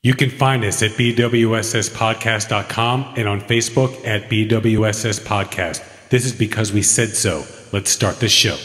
You can find us at bwsspodcast.com and on Facebook at BWSS Podcast. This is because we said so. Let's start the show.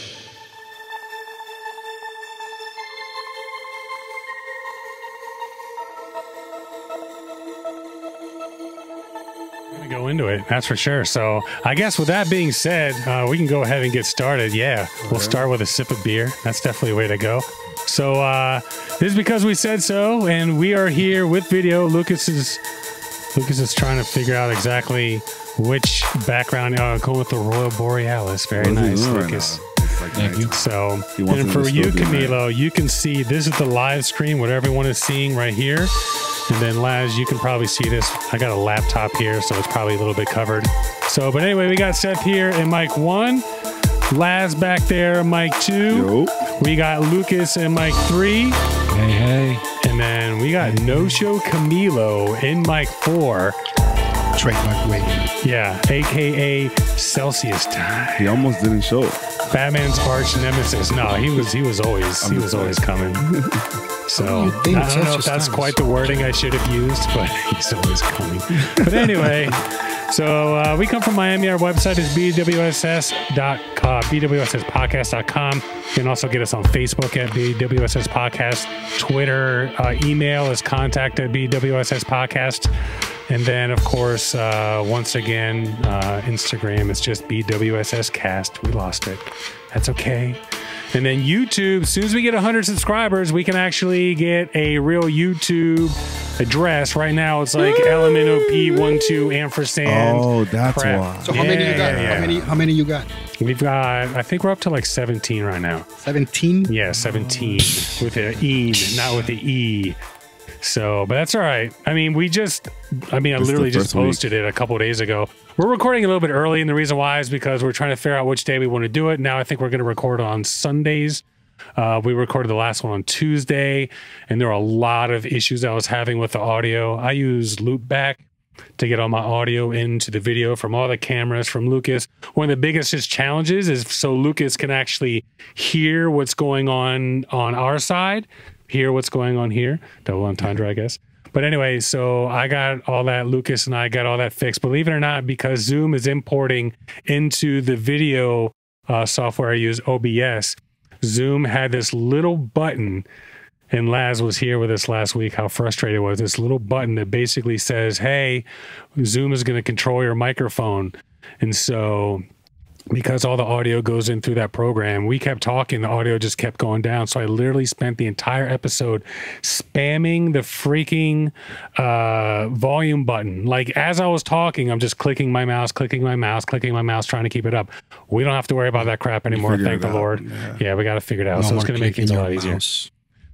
Go into it, that's for sure. So I guess with that being said, we can go ahead and get started. Yeah, we'll start with a sip of beer. That's definitely a way to go. So this is because we said so, and we are here with video. Lucas is trying to figure out exactly which background. Go with the Royal Borealis. Very nice, Lucas. Thank you. So, and for you, Camilo, you can see this is the live stream, what everyone is seeing right here. And then Laz, you can probably see this. I got a laptop here, so it's probably a little bit covered. So, but anyway, we got Seth here in mic 1. Laz back there, mic 2. Yo. We got Lucas in mic 3. Hey, hey. And then we got No-Show-Camilo in mic 4. Trademark waiting. Yeah, a.k.a. Celsius time. He almost didn't show. Batman's arch nemesis. No, he was always coming. So I don't know if that's quite the wording I should have used, but he's always coming. But anyway, so we come from Miami. Our website is bwss.com, bwsspodcast.com. You can also get us on Facebook at BWSS Podcast. Twitter, email is contact@bwsspodcast. And then, of course, once again, Instagram is just BWSScast. We lost it. That's okay. And then YouTube, as soon as we get 100 subscribers, we can actually get a real YouTube address. Right now, it's like LMNOP12 ampersand. Oh, that's crap. why. So how many you got? Yeah. How many you got? We've got, I think we're up to like 17 right now. 17? Yeah, 17 with an E, not with the E. So, but that's all right. I mean, I literally just posted it a couple of days ago. We're recording a little bit early, and the reason why is because we're trying to figure out which day we want to do it. Now I think we're going to record on Sundays. We recorded the last one on Tuesday, and there are a lot of issues I was having with the audio. I use Loopback to get all my audio into the video from all the cameras from Lucas. One of the biggest challenges is so Lucas can actually hear what's going on our side, hear what's going on here. Double entendre, I guess. But anyway, so I got all that, Lucas and I got all that fixed. Believe it or not, because Zoom is importing into the video software I use, OBS, Zoom had this little button, and Laz was here with us last week, how frustrated it was, this little button that basically says, hey, Zoom is going to control your microphone. And so because all the audio goes in through that program, we kept talking, the audio just kept going down. So I literally spent the entire episode spamming the freaking volume button. Like as I was talking, I'm just clicking my mouse, trying to keep it up. We don't have to worry about that crap anymore, thank the Lord. Yeah, we got to figure it out. So it's going to make things a lot easier.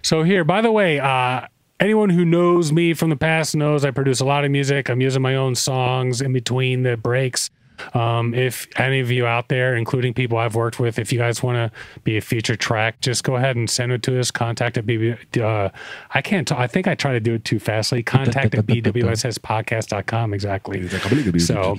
So here, by the way, anyone who knows me from the past knows I produce a lot of music. I'm using my own songs in between the breaks. If any of you out there, including people I've worked with, if you guys want to be a featured track, just go ahead and send it to us. Contact at I think I try to do it too fastly. Contact at bwsspodcast.com. Exactly. So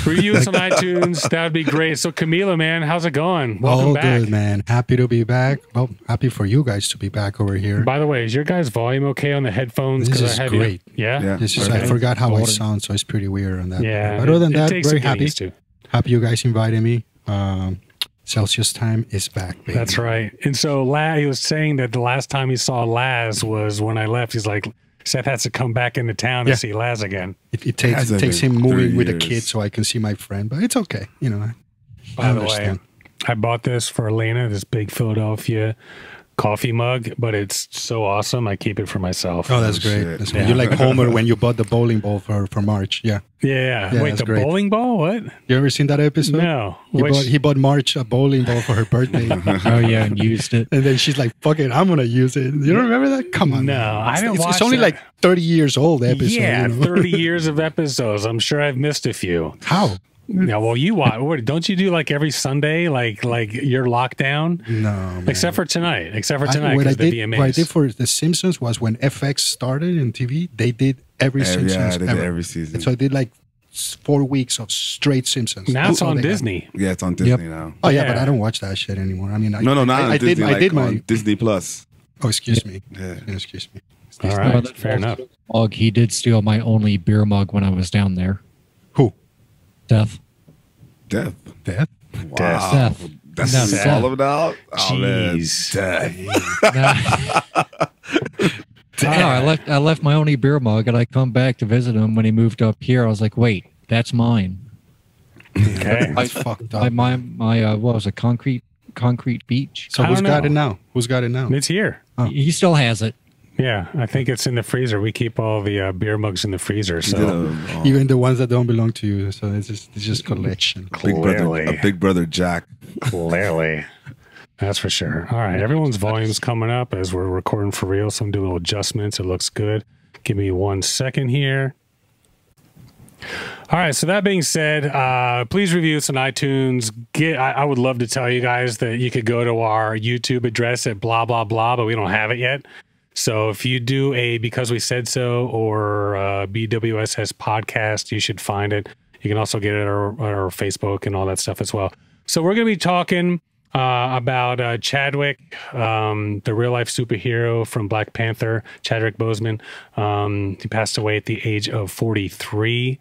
reviews on iTunes, that would be great. So Camilo, man, how's it going? Welcome back. Good, man. Happy to be back. Well, happy for you guys to be back over here. By the way, is your guys' volume okay on the headphones? This is great. Yeah. This is, I forgot how I sound, so it's pretty weird on that. Yeah. But other than that, very happy. Happy you guys invited me. Celsius time is back, baby. That's right. And so he was saying that the last time he saw Laz was when I left. He's like, Seth has to come back into town to see Laz again. It takes him moving with a kid so I can see my friend, but it's okay. You know, By the way, I bought this for Elena, this big Philadelphia coffee mug, but it's so awesome. I keep it for myself. Oh, that's great. That's great. You're like Homer when you bought the bowling ball for March. Yeah. Yeah. Wait, the bowling ball? What? You ever seen that episode? No. He bought March a bowling ball for her birthday. Oh, yeah, and used it. And then she's like, fuck it, I'm going to use it. You don't remember that? Come on. No, I didn't watch It's only like 30 years old episode. Yeah, you know? 30 years of episodes. I'm sure I've missed a few. How? Yeah, well, you watch. Don't you do like every Sunday, like your lockdown? No, man. Except for tonight. What I did for The Simpsons was when FX started in TV, they did every Simpsons. Yeah, they did every season. And so I did like 4 weeks of straight Simpsons. Now it's on Disney. Yeah, it's on Disney now. Oh yeah, but I don't watch that shit anymore. I mean, not on Disney. I did my Disney Plus. Oh, excuse me. Yeah. Excuse me. All right, fair enough. He did steal my only beer mug when I was down there. Who? Death. Death. Death? Wow. Death. That's Death. all of it out? Oh, man. Jeez. No, I left my only beer mug, and I come back to visit him when he moved up here. I was like, wait, that's mine. Okay. That's fucked up. My what was it? Concrete Beach. So who's got it now? Who's got it now? It's here. Oh. He still has it. Yeah, I think it's in the freezer. We keep all the beer mugs in the freezer. So Even the ones that don't belong to you. So it's just collection. Clearly. A big brother Jack. Clearly. That's for sure. All right. Everyone's volume's coming up as we're recording for real. So I'm doing little adjustments. It looks good. Give me 1 second here. All right. So that being said, please review us on iTunes. I would love to tell you guys that you could go to our YouTube address at blah, blah, blah, but we don't have it yet. So if you do a Because We Said So or BWSS podcast, you should find it. You can also get it on our Facebook and all that stuff as well. So we're going to be talking about Chadwick, the real life superhero from Black Panther, Chadwick Boseman. He passed away at the age of 43,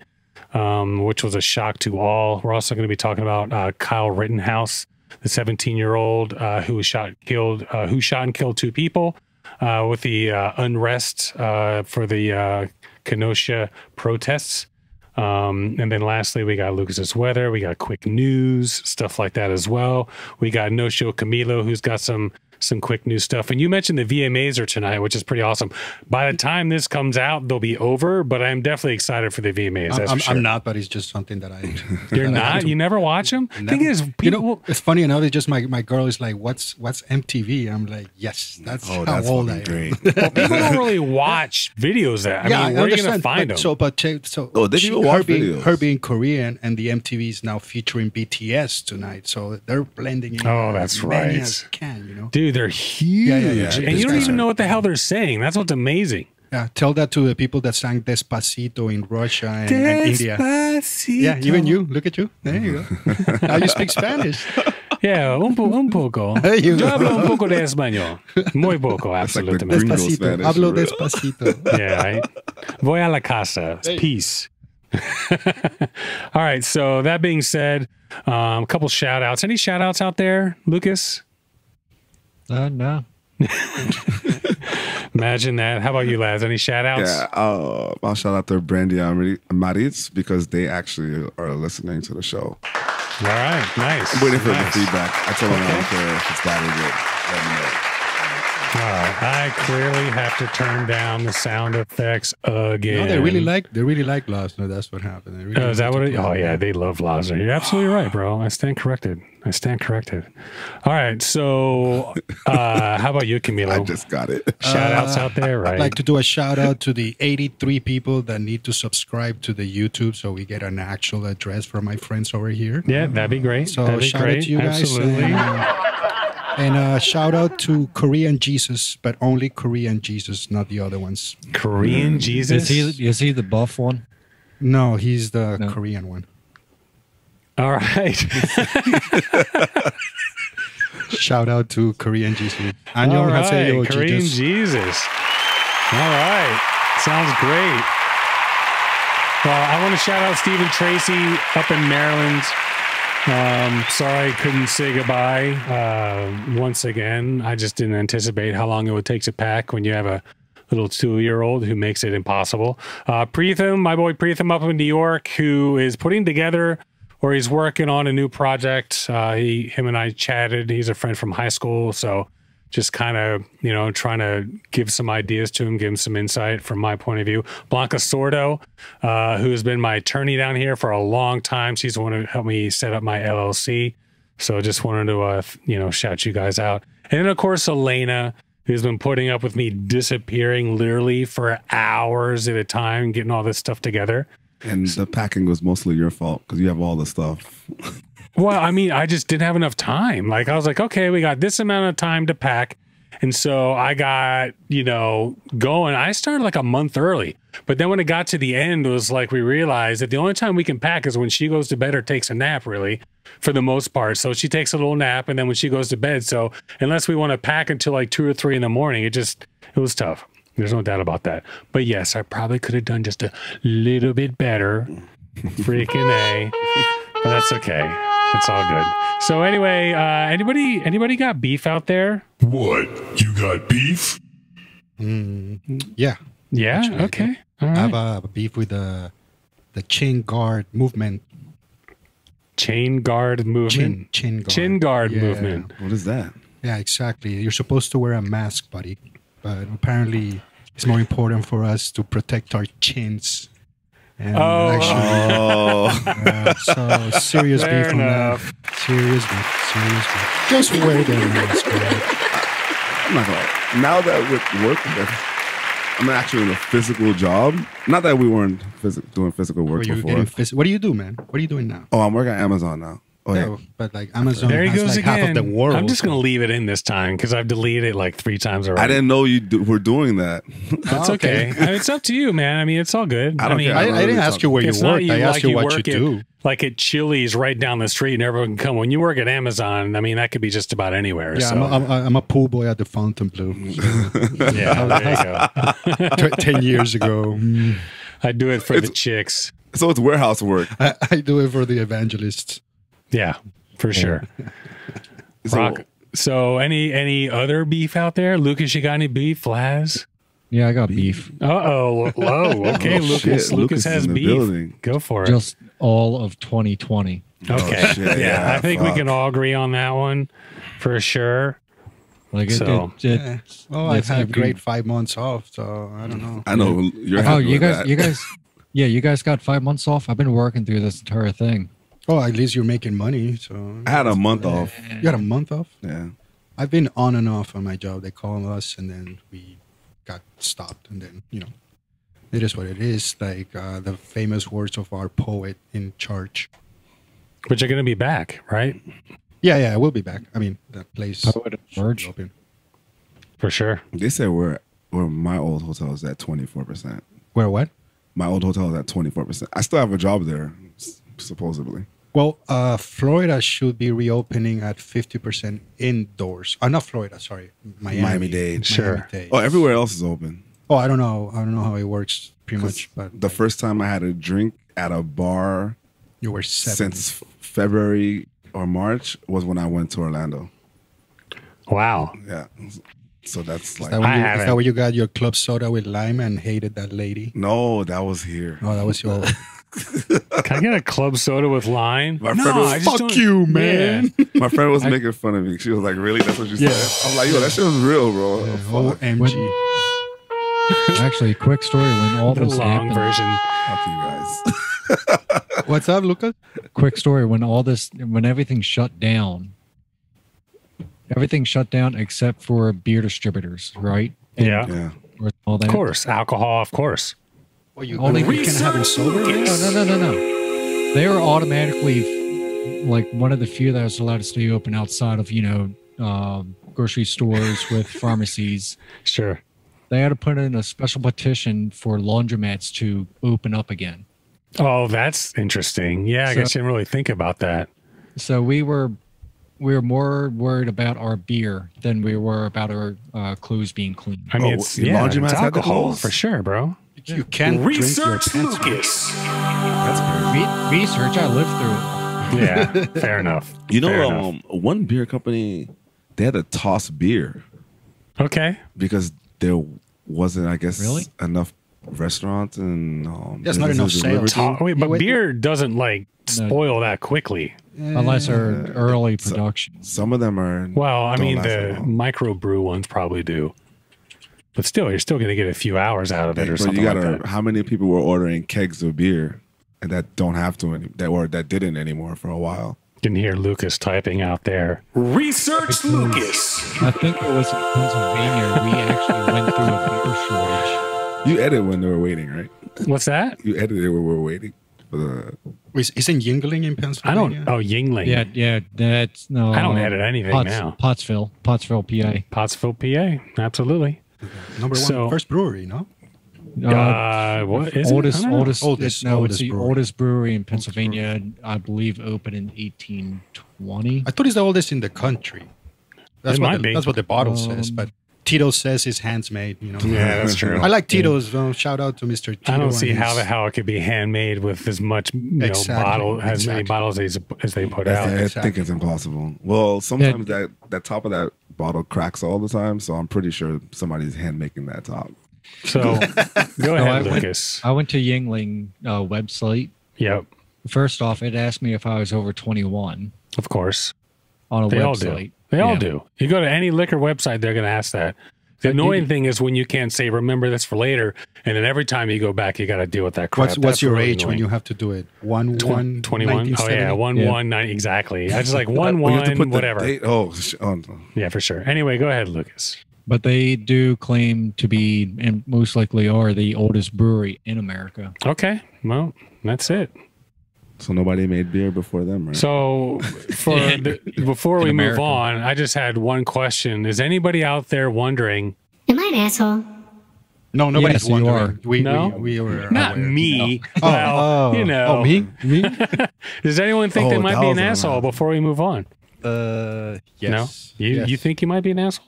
which was a shock to all. We're also going to be talking about Kyle Rittenhouse, the 17-year-old who shot and killed 2 people with the unrest for the Kenosha protests. And then lastly, we got Lucas's weather. We got quick news, stuff like that as well. We got No-Show-Camilo, who's got some quick news stuff. And you mentioned the VMAs are tonight, which is pretty awesome. By the time this comes out, they'll be over, but I'm definitely excited for the VMAs. That's for sure. I'm not, but it's just something that I... You're not? You never watch them? Never. Thing is, people... it's funny enough, it's just my girl is like, what's MTV? I'm like, yes, that's how old I am. Great. Well, people don't really watch videos that. I mean, where are you going to find them? They even watch videos. Her being Korean, and the MTV is now featuring BTS tonight, so they're blending in. Oh, that's right. As can, you know? Dude, they're huge. Yeah. And you don't even know what the hell they're saying. That's what's amazing. Yeah, tell that to the people that sang Despacito in Russia and India. Despacito. Yeah, even you. Look at you. There you go. Now you speak Spanish. Yeah, un poco. Yo hablo un poco de español. Muy poco, absolutamente. Despacito. Hablo despacito. Yeah, right? Voy a la casa. Peace. All right, so that being said, a couple shout outs. Any shout outs out there, Lucas? No. Imagine that. How about you, lads? Any shout outs? Yeah, I'll shout out to Brandy and Maritz because they actually are listening to the show. All right, nice. I'm waiting for the feedback. I told them I don't care if it's bad or good. Let me know. All right, I clearly have to turn down the sound effects again. No, they really like Glasner. That's what happened. Really is that what it? Oh yeah, they love Glasner. You're absolutely right, bro. I stand corrected. All right, so how about you, Camilo? I just got it. Shout outs out there, right? I'd like to do a shout out to the 83 people that need to subscribe to the YouTube so we get an actual address for my friends over here. Yeah, that'd be great. So that'd be shout great. out to you guys. Absolutely. And shout out to Korean Jesus, but only Korean Jesus, not the other ones. Korean Jesus? Is he the buff one? No, he's the Korean one. All right. Shout out to Korean Jesus. All right, Korean Jesus. All right. Sounds great. Well, I want to shout out Stephen Tracy up in Maryland. Sorry I couldn't say goodbye once again. I just didn't anticipate how long it would take to pack when you have a little 2-year-old who makes it impossible. Preetham, my boy Preetham up in New York, who is putting together, or he's working on a new project. Him and I chatted. He's a friend from high school, so just kind of, trying to give some ideas to him, give him some insight from my point of view. Blanca Sordo, who's been my attorney down here for a long time. She's the one who helped me set up my LLC. So just wanted to, shout you guys out. And then, of course, Elena, who's been putting up with me disappearing literally for hours at a time, getting all this stuff together. And the packing was mostly your fault because you have all the stuff. Well, I mean, I just didn't have enough time. Like, I was like, okay, we got this amount of time to pack. And so I got, going. I started like a month early. But then when it got to the end, it was like we realized that the only time we can pack is when she goes to bed or takes a nap, really, for the most part. So she takes a little nap, and then when she goes to bed. So unless we want to pack until like 2 or 3 in the morning, it was tough. There's no doubt about that. But yes, I probably could have done just a little bit better. Freaking A. But that's okay. It's all good. So anyway, anybody got beef out there? What? You got beef? Yeah. Yeah. Actually, Okay. All I right. have a beef with the chain guard movement. Chain guard movement. Chin guard movement. What is that? Yeah, exactly. You're supposed to wear a mask, buddy. But apparently it's more important for us to protect our chins. And so serious Fair beef on enough. that. Serious beef. Just wear the mask, right? I'm not gonna. Now that with work, I'm actually in a physical job. Not that we weren't doing physical work before. What do you do, man? What are you doing now? Oh, I'm working at Amazon now. Oh yeah. But like Amazon There he has goes like half again. of the world. I'm just going to leave it in this time because I've deleted it like 3 times already. I didn't know were doing that. That's okay. I mean, it's up to you, man. I mean, it's all good. I don't mean, care. I didn't ask you where you it's not work. I asked you what you work do. Like at Chili's right down the street and everyone can come. When you work at Amazon, I mean, that could be just about anywhere. Yeah, so. I'm a pool boy at the Fontainebleau. Yeah, there you go. 10 years ago. I do it for the chicks. So it's warehouse work. I do it for the evangelists. Yeah, for sure. Rock. So any other beef out there? Lucas, you got any beef? Laz? Yeah, I got beef. Uh-oh. Whoa. Okay, Oh, Lucas. shit. Lucas has is in the beef. building. Go for it. Just all of 2020. Okay. Oh, shit. Yeah, I think we fuck. can all agree on that one for sure. Like So- Well, I've it's had a every- great 5 months off, so I don't know. I know you're. Oh, happy you with guys, that. you guys, yeah, you guys got 5 months off. I've been working through this entire thing. Oh, at least you're making money. So I had a month off. you got a month off? Yeah. I've been on and off on my job. They call us, and then we got stopped, and then it is what it is. Like the famous words of our poet in charge. But you're going to be back, right? Yeah, we'll be back. I mean, that place Poet in should charge? be open. For sure. They said where my old hotel is at 24%. Where what? My old hotel is at 24%. I still have a job there, supposedly. Well, Florida should be reopening at 50% indoors. Not Florida, sorry, Miami-Dade. Sure. Miami-Dade. Oh, everywhere else is open. Oh, I don't know how it works pretty much, but The first time I had a drink at a bar you were 7. since February or March was when I went to Orlando. Wow. Yeah. So that's like, Is haven't. that where you got your club soda with lime and hated that lady? no, that was here. Oh, that was your. Can I get a club soda with lime? My friend was, Fuck you, man. my friend was making fun of me. She was like, really? That's what you said? I'm like, yo, that shit was real, bro. Oh, fuck. OMG. Actually, quick story when all The this long happened. version. Fuck you guys. What's up, Lucas? Quick story when everything shut down. Everything shut down except for beer distributors, right? Yeah. Yeah. Or all that. Of course. Alcohol, of course. Well, you Only can have it sober? No. They were automatically like one of the few that was allowed to stay open outside of grocery stores with pharmacies. Sure. They had to put in a special petition for laundromats to open up again. Oh, that's interesting. Yeah, I guess I didn't really think about that. So we were more worried about our beer than we were about our clothes being clean. I mean, Oh, it's, your laundromats it's had to alcohol close? for sure, bro. You can't drink your Research pants. Lucas. Research, I lived through it. Yeah, fair enough. You Fair know, enough. one beer company, they had to toss beer Okay. because there wasn't, I guess, Really? enough restaurants and There's not enough businesses sales. delivered. Wait, but Wait. beer doesn't like spoil that quickly. Unless our early production. Some of them are. Well, I don't mean, last that the long. microbrew ones probably do. But still, you're still going to get a few hours out of it or But something you like gotta. that. How many people were ordering kegs of beer and that don't have to that didn't anymore for a while? You can hear Lucas typing out there. Research Lucas. I think it was in Pennsylvania. We actually went through a beer shortage. You edit when they were waiting, right? What's that? You edited when we were waiting for the. Isn't Yingling in I Pennsylvania? don't. Oh, Yingling. Yeah, that's no. I don't edit anything now. Pottsville, PA. Pottsville, PA. Absolutely. Number one, So- first brewery, no? What is oldest, it? I don't know. oldest, Oldest- no, oldest it's the brewery. oldest brewery in Pennsylvania. I believe opened in 1820. I thought it's the oldest in the country. That's It what might the, be. That's what the bottle says, but Tito says his hands made. You know. Yeah, that's true. I like Tito's. Shout out to Mr. Tito. I don't see how it could be handmade with as much many bottles as they put out. I think it's impossible. Well, sometimes that top of that bottle cracks all the time, so I'm pretty sure somebody's hand making that top. So go ahead, Lucas. I went to Yingling website. Yep. First off, it asked me if I was over 21. Of course. On a they website. All do. They all do. You go to any liquor website, they're going to ask that. The annoying thing is when you can't say, remember this for later, and then every time you go back, you got to deal with that crap. What's your age when you have to do it? 21? Oh, yeah. 1 exactly. I just like 1 whatever. Yeah, for sure. Anyway, go ahead, Lucas. But they do claim to be, and most likely are, the oldest brewery in America. Okay. Well, that's it. So nobody made beer before them, right? So before we move on, I just had one question. Is anybody out there wondering? Am I an asshole? No, nobody's wondering. We were not aware. Me. No. Well, you know. Oh, me? Does anyone think they might be an asshole before we move on? Yes. No? You think you might be an asshole?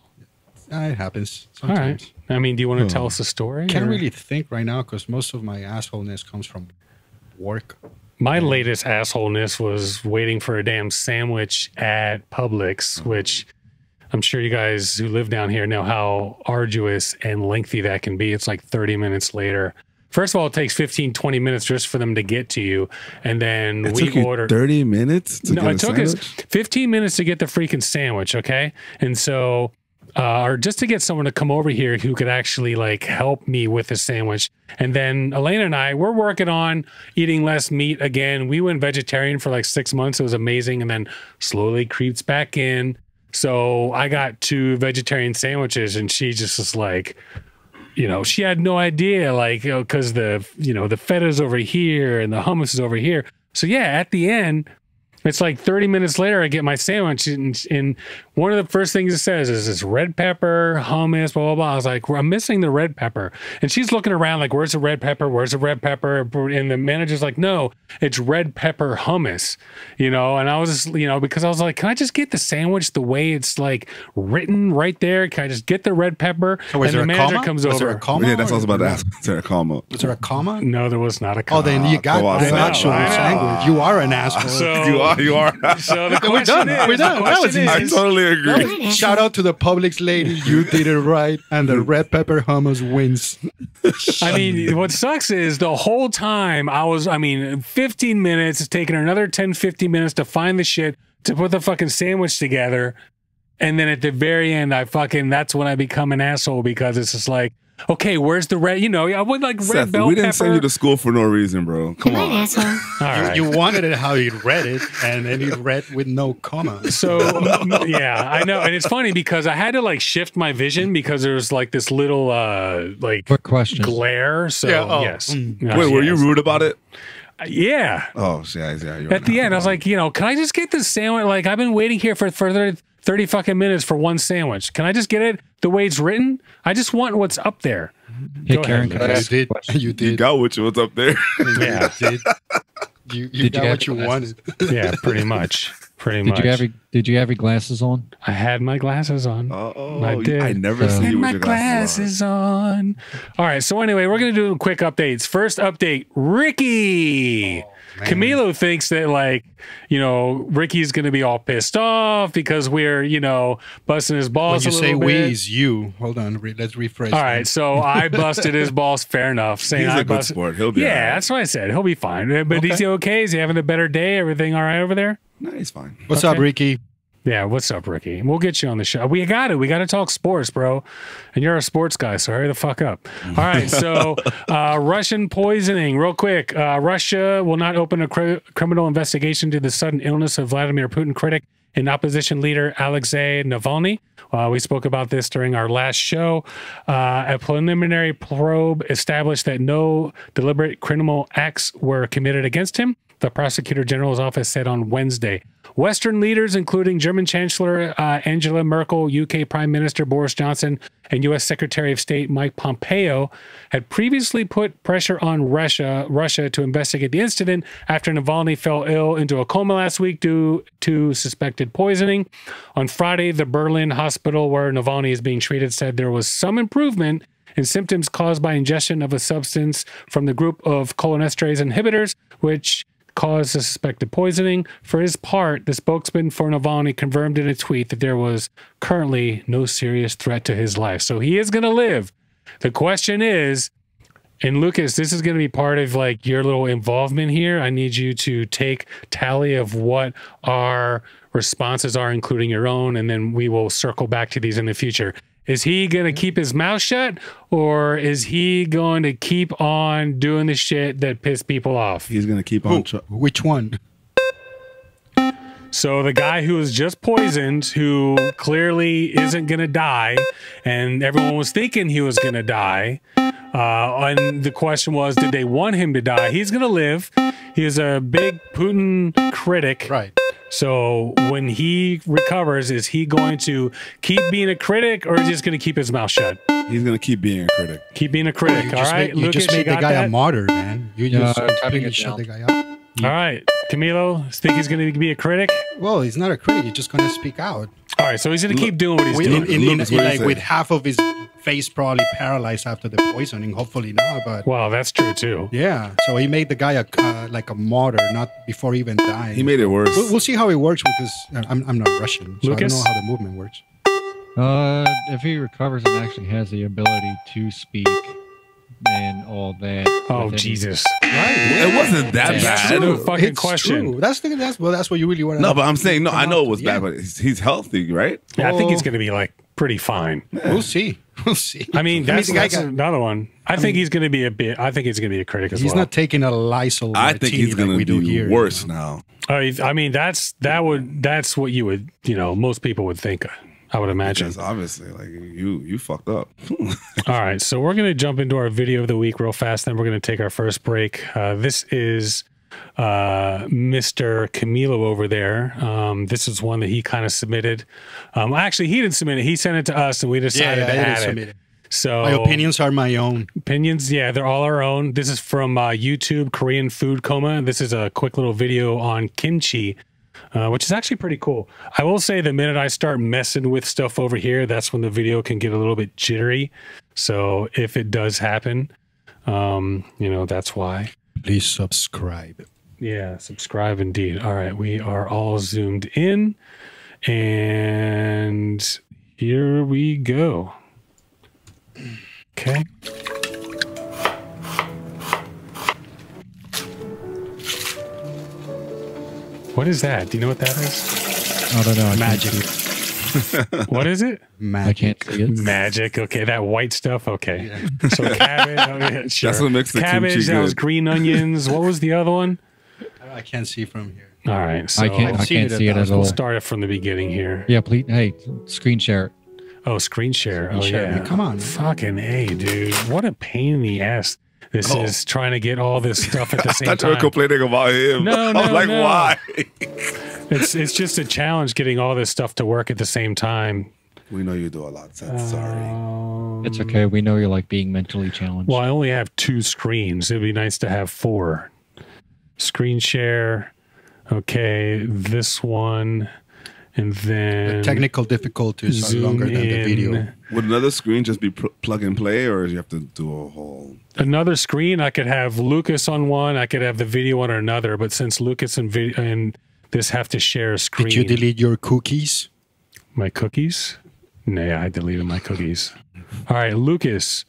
It happens sometimes. All right. I mean, do you want to tell us a story? Can't really think right now because most of my assholeness comes from work. My latest assholeness was waiting for a damn sandwich at Publix, which I'm sure you guys who live down here know how arduous and lengthy that can be. It's like 30 minutes later. First of all, it takes 15, 20 minutes just for them to get to you. And then we ordered 30 minutes to get a sandwich? It took us 15 minutes to get the freaking sandwich, okay? And so or just to get someone to come over here who could actually like help me with the sandwich. And then Elena and I, we're working on eating less meat again. We went vegetarian for like 6 months. It was amazing. And then slowly creeps back in. So I got 2 vegetarian sandwiches and she just was like, you know, she had no idea, like, because the feta's over here and the hummus is over here. So yeah, at the end, it's like 30 minutes later, I get my sandwich, and one of the first things it says is this red pepper, hummus, blah, blah, blah. I was like, I'm missing the red pepper. And she's looking around like, where's the red pepper? Where's the red pepper? And the manager's like, no, it's red pepper hummus, you know? And I was just, because I was like, can I just get the sandwich the way it's like written right there? Can I just get the red pepper? So and the manager comes over. There a comma? Yeah, that's what I was about to ask. Is there a comma? Was there a comma? No, there was not a comma. Oh, then you got the actual sandwich. You are an asshole. So, you are. So the question is, we're done. That was easy. I totally agree. Shout out to the Publix lady. You did it right. And the red pepper hummus wins. I mean, what sucks is the whole time 15 minutes. It's taking another 10, 15 minutes to find the shit to put the fucking sandwich together. And then at the very end, that's when I become an asshole because it's just like, okay, where's the red? I would like Seth, red bell we didn't pepper. send you to school for no reason, bro. Come on. Asshole. All right. You wanted it how you read it, and then you read with no comma. So yeah, I know, and it's funny because I had to like shift my vision because there's like this little quick question glare. So yes. Wait, were you rude about it? Yeah. Oh yeah. At the end, I was like, can I just get the sandwich? Like I've been waiting here for 30 fucking minutes for one sandwich. Can I just get it the way it's written? I just want what's up there. Hey, Karen, you did. You got what's up there. Yeah. You got what you wanted. Yeah, pretty much. Did you have your glasses on? I had my glasses on. I did. I never see you with your glasses on. All right. So anyway, we're gonna do quick updates. First update: Ricky. Camilo thinks that Ricky's going to be all pissed off because we're, busting his balls a little bit. When you say we, is you. Hold on. Let's rephrase. All right. So I busted his balls. Fair enough. Saying he's a good sport. He'll be all right. that's what I said. He'll be fine. But is he okay? Is he having a better day? Everything all right over there? No, he's fine. What's up, Ricky? Yeah, what's up, Ricky? We'll get you on the show. We got to talk sports, bro. And you're a sports guy, so hurry the fuck up. All right, so Russian poisoning, real quick. Russia will not open a criminal investigation to the sudden illness of Vladimir Putin critic and opposition leader Alexei Navalny. We spoke about this during our last show. A preliminary probe established that no deliberate criminal acts were committed against him. the prosecutor general's office said on Wednesday. Western leaders, including German Chancellor Angela Merkel, UK Prime Minister Boris Johnson, and U.S. Secretary of State Mike Pompeo, had previously put pressure on Russia to investigate the incident after Navalny fell ill into a coma last week due to suspected poisoning. On Friday, the Berlin hospital where Navalny is being treated said there was some improvement in symptoms caused by ingestion of a substance from the group of cholinesterase inhibitors, which caused the suspected poisoning. For his part, the spokesman for Navalny confirmed in a tweet that there was currently no serious threat to his life. So he is going to live. The question is, and Lucas, this is going to be part of like your little involvement here. I need you to take tally of what our responses are, including your own, and then we will circle back to these in the future. Is he going to keep his mouth shut, or is he going to keep on doing the shit that pissed people off? He's going to keep on. Which one? So the guy who was just poisoned, who clearly isn't going to die, and everyone was thinking he was going to die. And the question was, did they want him to die? He's going to live. He is a big Putin critic. Right. So when he recovers, is he going to keep being a critic, or is he just going to keep his mouth shut? He's going to keep being a critic. Keep being a critic. You All just right, made, you Lucas, just made the guy that? a martyr, man. You just typing it shut down. the guy up. All right, Camilo, think he's going to be a critic? Well, he's not a critic. He's just going to speak out. All right, so he's going to keep doing what he's doing. Like with half of his face probably paralyzed after the poisoning. Hopefully not, but Well, that's true too. yeah. So he made the guy like a martyr, not before even dying. He made it worse. We'll see how it works because I'm not Russian, so Lucas? I don't know how the movement works. If he recovers and actually has the ability to speak and all that. Oh, within- Jesus. Right? It wasn't that That's bad. true. Fucking It's question. true. That's what you really want to. No, but I'm saying, no, I know it was Yeah. bad, but he's healthy, right? Yeah, I think he's Oh. going to be like pretty fine. We'll see. We'll see. I mean, that's the guy another one. I think he's going to be a bit. I think he's going to be a critic as He's well. not taking a Lysol. I think he's going to do here, worse you know? now. I mean, that's what you would, most people would think. I would imagine. Because obviously, like you fucked up. All right, so we're going to jump into our video of the week real fast. Then we're going to take our first break. This is Mr. Camilo over there. This is one that he kind of submitted. Actually, he didn't submit it. He sent it to us, and we decided to add it. So My opinions are my own. Opinions, yeah, they're all our own. This is from YouTube, Korean Food Coma. This is a quick little video on kimchi, which is actually pretty cool. I will say the minute I start messing with stuff over here, that's when the video can get a little bit jittery. So if it does happen, that's why. Please subscribe. Yeah, subscribe indeed. All right, we are all zoomed in, and here we go. Okay. What is that? Do you know what that is? I don't know. Magic. What is it? I can't see it. Magic. Okay, that white stuff. Okay. Yeah. So cabbage. Oh, yeah, sure. That's what makes the cabbage. kimchi That was good. green onions. What was the other one? I can't see from here. All right. So I can't I've seen see it it at all. we'll start it from the beginning here. Yeah, please. Hey, screen share it. Oh, screen share. Screen share, yeah. man. Come on, man. Fucking A, dude. What a pain in the ass this is trying to get all this stuff at the same I thought you were time. complaining about him. No, I was no, like, no. why? It's just a challenge getting all this stuff to work at the same time. We know you do a lot, Seth. Sorry. It's okay. We know you like being mentally challenged. Well, I only have 2 screens. It'd be nice to have 4. Screen share. Okay, this one. And then The technical difficulties are zoom longer than the in. video. Would another screen just be plug and play, or do you have to do a whole? Another screen, I could have Lucas on one. I could have the video on another. But since Lucas and this have to share a screen. Did you delete your cookies? My cookies? Nah, I deleted my cookies. All right, Lucas.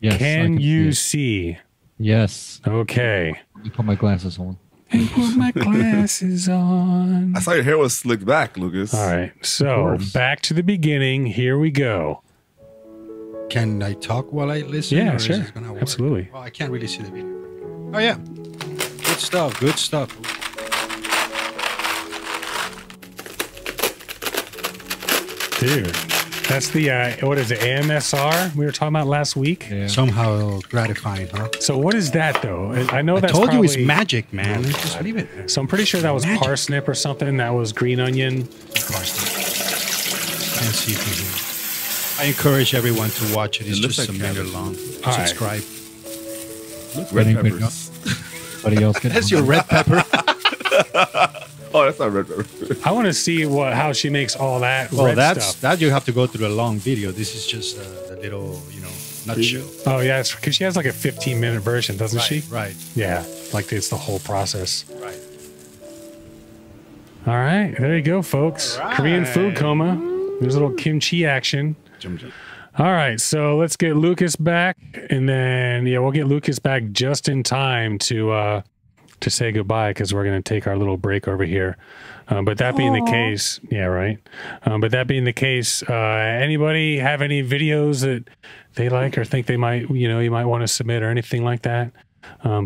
Yes, I can see you it. see? Yes. Okay. Let me put my glasses on. And put my glasses on. I saw your hair was slicked back, Lucas. All right, so back to the beginning. Here we go. Can I talk while I listen? Yeah, or is sure. this gonna work? Absolutely. Well, I can't really see the video. Oh, yeah. Good stuff. Good stuff. Dude, That's the what is it? AMSR we were talking about last week. Yeah. Somehow gratifying, huh? So what is that though? I know that's told you it's probably- magic, man. Just leave it there. So I'm pretty sure that was parsnip or something. That was green onion. Can't see from here. I encourage everyone to watch it. It's looks just like a minute cabbage. long. All right. Subscribe. Red Anybody peppers. else get That's your red pepper. Oh, that's not red pepper. I want to see how she makes all that Well, red that's stuff. that you have to go through a long video. This is just a little, nutshell. Oh yeah, it's because she has like a 15-minute version, doesn't she? Right. Yeah, like it's the whole process. Right. All right, there you go, folks. All right. Korean food coma. There's a little kimchi action. All right, so let's get Lucas back, and then we'll get Lucas back just in time to say goodbye because we're going to take our little break over here. But that being the case, yeah, right. But that being the case, anybody have any videos that they like or think they might, you might want to submit or anything like that?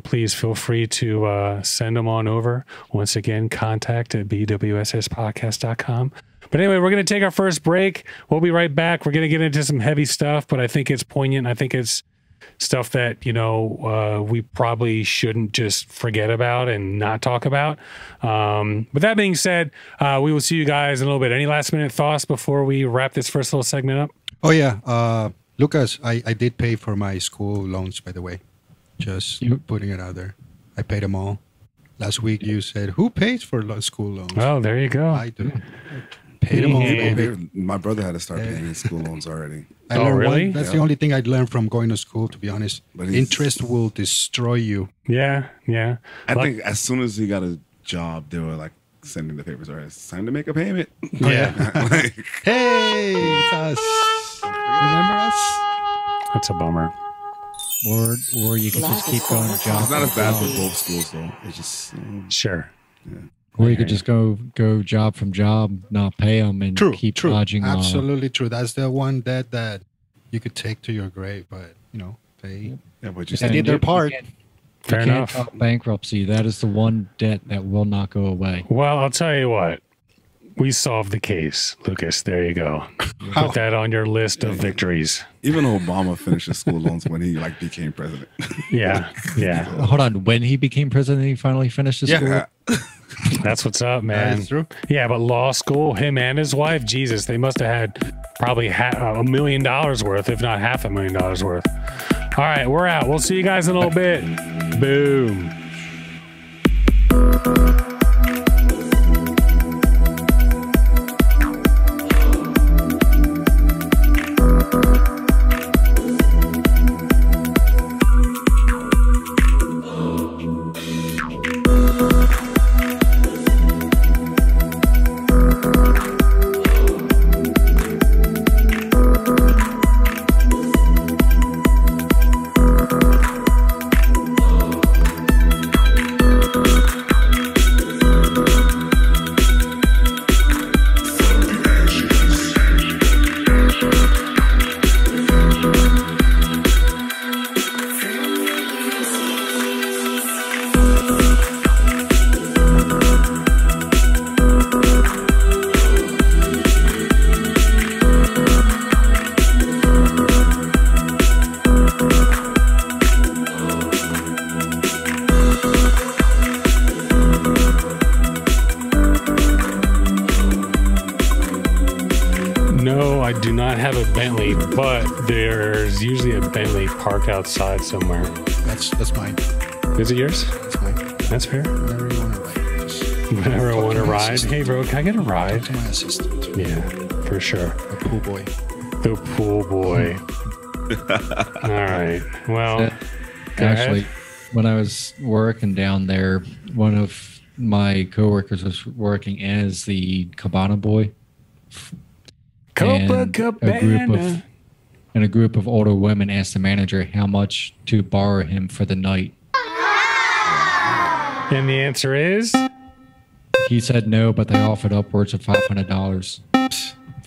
Please feel free to send them on over. Once again, contact at bwsspodcast.com. But anyway, we're going to take our first break. We'll be right back. We're going to get into some heavy stuff, but I think it's poignant. I think it's stuff that, we probably shouldn't just forget about and not talk about. But that being said, we will see you guys in a little bit. Any last minute thoughts before we wrap this first little segment up? Oh, yeah. Lucas, I did pay for my school loans, by the way. Just putting it out there. I paid them all. Last week you said, who pays for school loans? Oh, there you go. I do. Paid them all, baby. My brother had to start paying his school loans already. I learned really? That's the only thing I learned from going to school, to be honest. But Interest will destroy you. Yeah. I think as soon as he got a job, they were like sending the papers. All right, it's time to make a payment. Yeah. Like, Hey, it's us. Remember us? That's a bummer. or you can just keep going to job. it's not as bad for both schools though. It's just Sure. Or you could just go job from job, not pay them, and keep dodging. Absolutely true. That's the one that you could take to your grave, but they but you they did their part. Fair can't enough. talk bankruptcy. That is the one debt that will not go away. Well, I'll tell you what. We solved the case, Lucas. There you go. Put that on your list of victories. even Obama finished his school loans when he became president. Yeah. Hold on. When he became president, he finally finished his school. That's what's up, man. That's true. Yeah, but law school, him and his wife, Jesus, they must have had probably $1 million worth, if not $500,000 worth. All right, we're out. We'll see you guys in a little bit. Boom. No, I do not have a Bentley, but there's usually a Bentley parked outside somewhere. That's mine. Is it yours? That's mine. That's fair. Whenever you want to ride. Just Whenever I want to my ride. assistant. Hey, bro, can I get a ride? to my assistant. Yeah, for sure. A pool boy. The pool boy. All right. Well, go Actually, ahead. when I was working down there, one of my coworkers was working as the cabana boy. And Copacabana. a group of older women asked the manager how much to borrow him for the night. And the answer is? He said no, but they offered upwards of $500.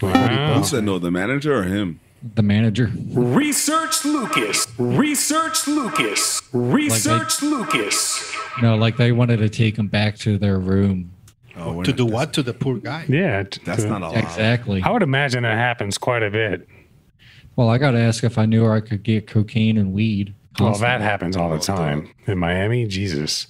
Wow. Who said no, the manager or him? The manager. Research Lucas. Research Lucas. Research Lucas. No, like they wanted to take him back to their room Oh, to do what to the poor guy? Yeah, That's not allowed. Exactly. I would imagine that happens quite a bit. Well, I got to ask if I knew I could get cocaine and weed. Well, constantly. that happens all the time in Miami. Jesus.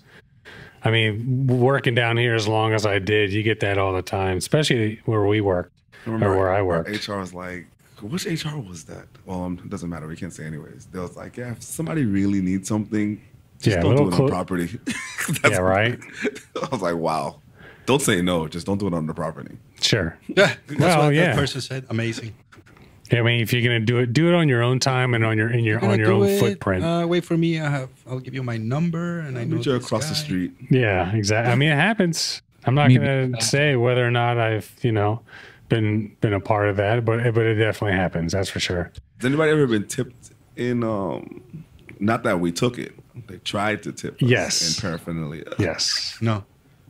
I mean, working down here as long as I did, you get that all the time, especially where we work or where I work. HR was like, which HR was that? Well, it doesn't matter. We can't say anyways. They was like, yeah, if somebody really needs something, just don't do it on property. Yeah, right. I was like, wow. Don't say no. Just don't do it on the property. Sure. Yeah. That's what yeah. that person said. Amazing. Yeah, I mean, if you're gonna do it on your own time and on your own footprint. Wait for me. I'll give you my number, and I know you're across the street. Yeah, exactly. I mean, it happens. I'm not gonna say whether or not I've been a part of that, but it definitely happens. That's for sure. Has anybody ever been tipped in? Not that we took it. They tried to tip us Yes. in paraphernalia. Yes. No.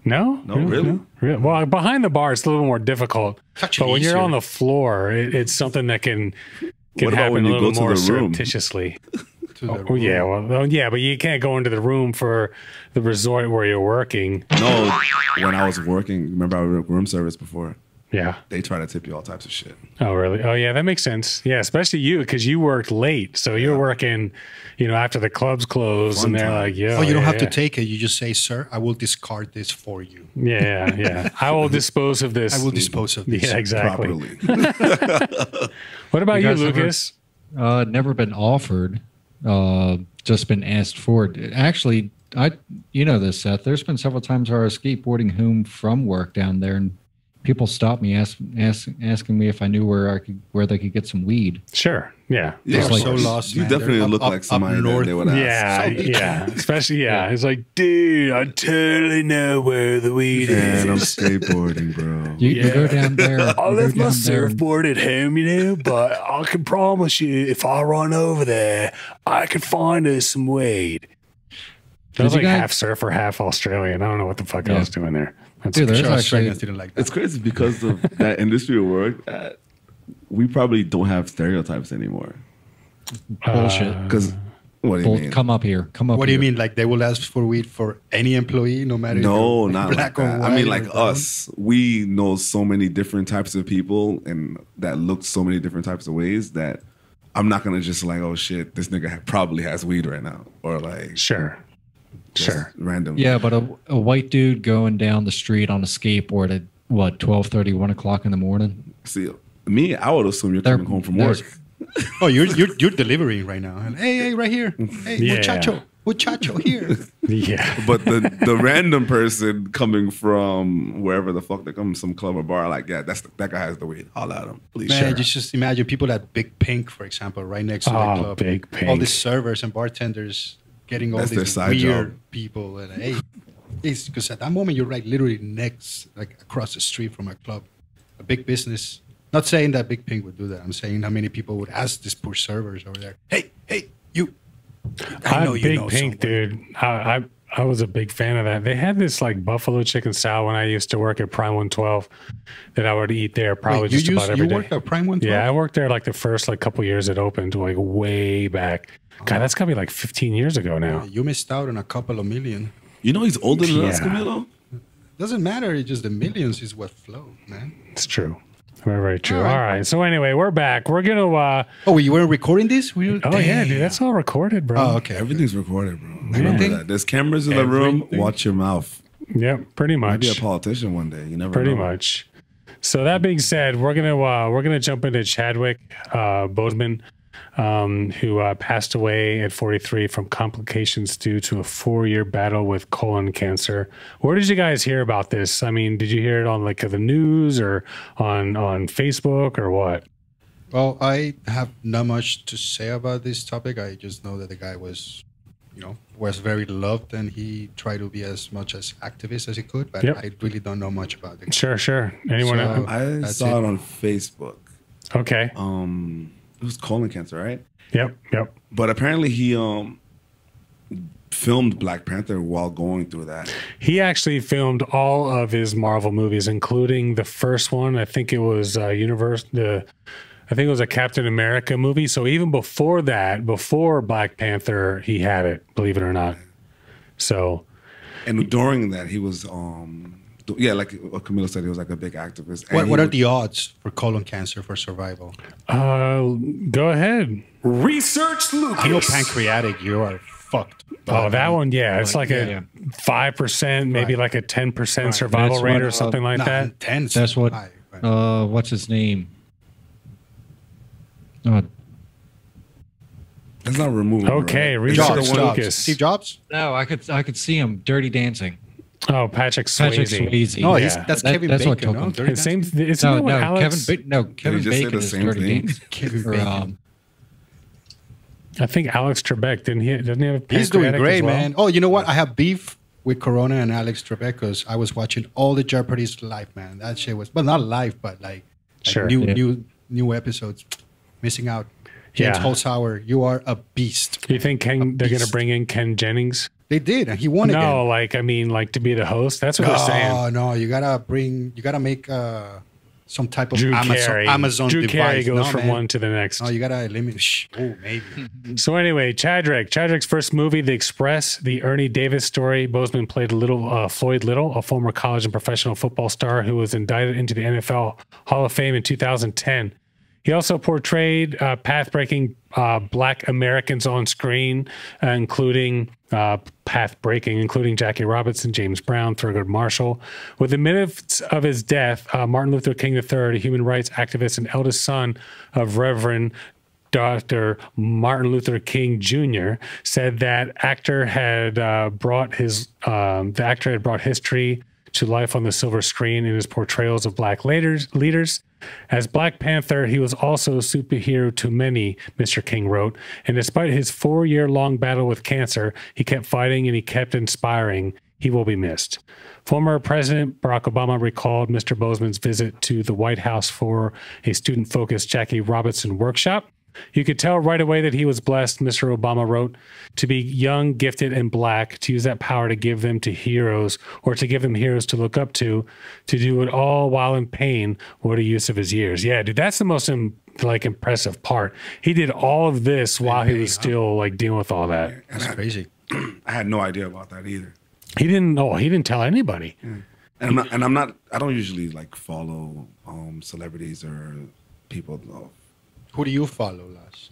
No? Really? No? Well, behind the bar, it's a little more difficult. But But when you're on the floor, it's something that can What about happen when a you little go to more the room? surreptitiously. to Yeah, but you can't go into the room for the resort where you're working. No, when I was working, remember I worked room service before. Yeah. They try to tip you all types of shit. Oh, really? Oh, yeah, that makes sense. Yeah, especially you, because you worked late. So you're working, after the clubs close, Fun and they're time. like, yo. Oh, you don't have to yeah. take it. You just say, "Sir, I will discard this for you. Yeah. I will dispose of this. I will dispose of this." Yeah, exactly. Properly. What about you, guys ever- Lucas? Never been offered. Just been asked for it. Actually, you know this, Seth. There's been several times where I was skateboarding home from work down there, and people stopped me asking me if I knew where they could get some weed. Sure. Yeah. They are like- so lost. You man. definitely They're look up- like up somebody that north. they would ask. Yeah. Especially, it's like, dude, I totally know where the weed Man, I'm is. skateboarding, bro. You go down there. I you go left my down there and- surfboard at home, but I can promise you, if I run over there, I can find us some weed. That was Did like you guys- half surfer, half Australian. I don't know what the fuck I was doing there. That's Dude, there's Sure, actually Australians didn't like that. It's crazy because of that industry we work at. We probably don't have stereotypes anymore. bullshit. Because what do you mean? Come up here. Come up. What do you here. mean? Like they will ask for weed for any employee, no matter No, if you're not like black or that. white. I mean, or like brown? us, we know so many different types of people and that look so many different types of ways that I'm not gonna just like, oh shit, this nigga probably has weed right now, or like Sure. random. Yeah, but a white dude going down the street on a skateboard at what 12:30, 1 o'clock in the morning. See, me, I would assume you're coming home from work. Oh, you're delivering right now. And, hey, right here. Hey, Yeah. muchacho here. Yeah. But the random person coming from wherever the fuck they come, some club or bar, like, yeah, that guy has the weed. Holla at him, please. Man, just imagine people at Big Pink, for example, right next to the club. Big Pink. All these servers and bartenders getting all That's their these side weird job. people. And hey, because at that moment you're right, literally next, like across the street from a club, a big business. Not saying that Big Pink would do that. I'm saying how many people would ask these poor servers over there, hey, you. I know you Big know Pink, someone. dude. I was a big fan of that. They had this like buffalo chicken salad when I used to work at Prime 112 that I would eat there probably Wait, just about every you day. worked at Prime 112? Yeah, I worked there like the first like couple years it opened, like way back. God, that's gotta be like 15 years ago now. You missed out on a couple of million. You know he's older than us, Yeah. Camilo? Doesn't matter. It's just the millions is what flowed, man. It's true. Very, very true. All All right. right. So anyway, we're back. We're gonna Oh, you weren't recording this? oh yeah, dude, that's all recorded, bro. Oh, okay. Everything's recorded, bro. Remember that. There's cameras in the room. Everything. Watch your mouth. Yep, pretty much. Be a politician one day. You never Pretty know. much. So that being said, we're gonna jump into Chadwick Boseman, who passed away at 43 from complications due to a 4-year battle with colon cancer. Where did you guys hear about this? I mean, did you hear it on like the news or on Facebook or what? Well, I have not much to say about this topic. I just know that the guy was, was very loved, and he tried to be as much as activist as he could. But Yep. I really don't know much about the guy. Sure. Anyone? So- I That's saw it. it on Facebook. Okay. It was colon cancer, right? Yep. But apparently he filmed Black Panther while going through that. He actually filmed all of his Marvel movies, including the first one. I think it was I think it was a Captain America movie. So even before that, before Black Panther, he had it, believe it or not. So And during that, he was Yeah, like what Camilo said, he was like a big activist. What are the odds for colon cancer for survival? Go ahead. Research Lucas. I know pancreatic, you are fucked. Oh, that one, yeah. It's like a 5%, maybe like a 10% survival That's rate what, or something like that. Intense. That's what. High, right. What's his name? That's not removing. Okay, right? Research Jobs. Lucas. Steve Jobs? No, I could see him. Dirty Dancing. Oh, Patrick Swayze. Patrick Swayze. No, Yeah. that's Kevin that's what Bacon. took No, him. Dirty And same. Dancing? It's No, what no, Alex, Kevin Did he just say Bacon the is same Dirty thing? Dancing. Kevin Or, Bacon. I think Alex Trebek doesn't he have a He's doing pancreatic great, as well? man. Oh, you know what? I have beef with Corona and Alex Trebek because I was watching all the Jeopardy's live, man. That shit was, well, not live, but like Sure. new episodes. Missing out. James Yeah. Holzhauer, you are a beast. Do you think they're going to beast. bring in Ken Jennings? They did, and he won again. No, like to be the host. That's what they're saying. No, you gotta make some type of Drew Amazon Carey. Drew device. Carey goes No, from man. one to the next. Oh, you gotta eliminate. Oh, maybe. So anyway, Chadwick's first movie, The Express, the Ernie Davis story. Boseman played Floyd Little, a former college and professional football star who was indicted into the NFL Hall of Fame in 2010. He also portrayed path-breaking Black Americans on screen, including Jackie Robinson, James Brown, Thurgood Marshall. Within minutes of his death, Martin Luther King III, a human rights activist and eldest son of Reverend Dr. Martin Luther King Jr., said that the actor had brought history to life on the silver screen in his portrayals of Black leaders. As Black Panther, he was also a superhero to many, Mr. King wrote, and despite his 4-year-long battle with cancer, he kept fighting and he kept inspiring. He will be missed. Former President Barack Obama recalled Mr. Boseman's visit to the White House for a student-focused Jackie Robinson workshop. You could tell right away that he was blessed, Mr. Obama wrote, to be young, gifted, and Black, to use that power to give them to heroes, or to give them heroes to look up to do it all while in pain. What a use of his years. Yeah, dude, that's the most impressive part. He did all of this while he was still dealing with all that. That's crazy. I had no idea about that either. He didn't tell anybody. Yeah. And I don't usually follow celebrities or people. Who do you follow, Lars?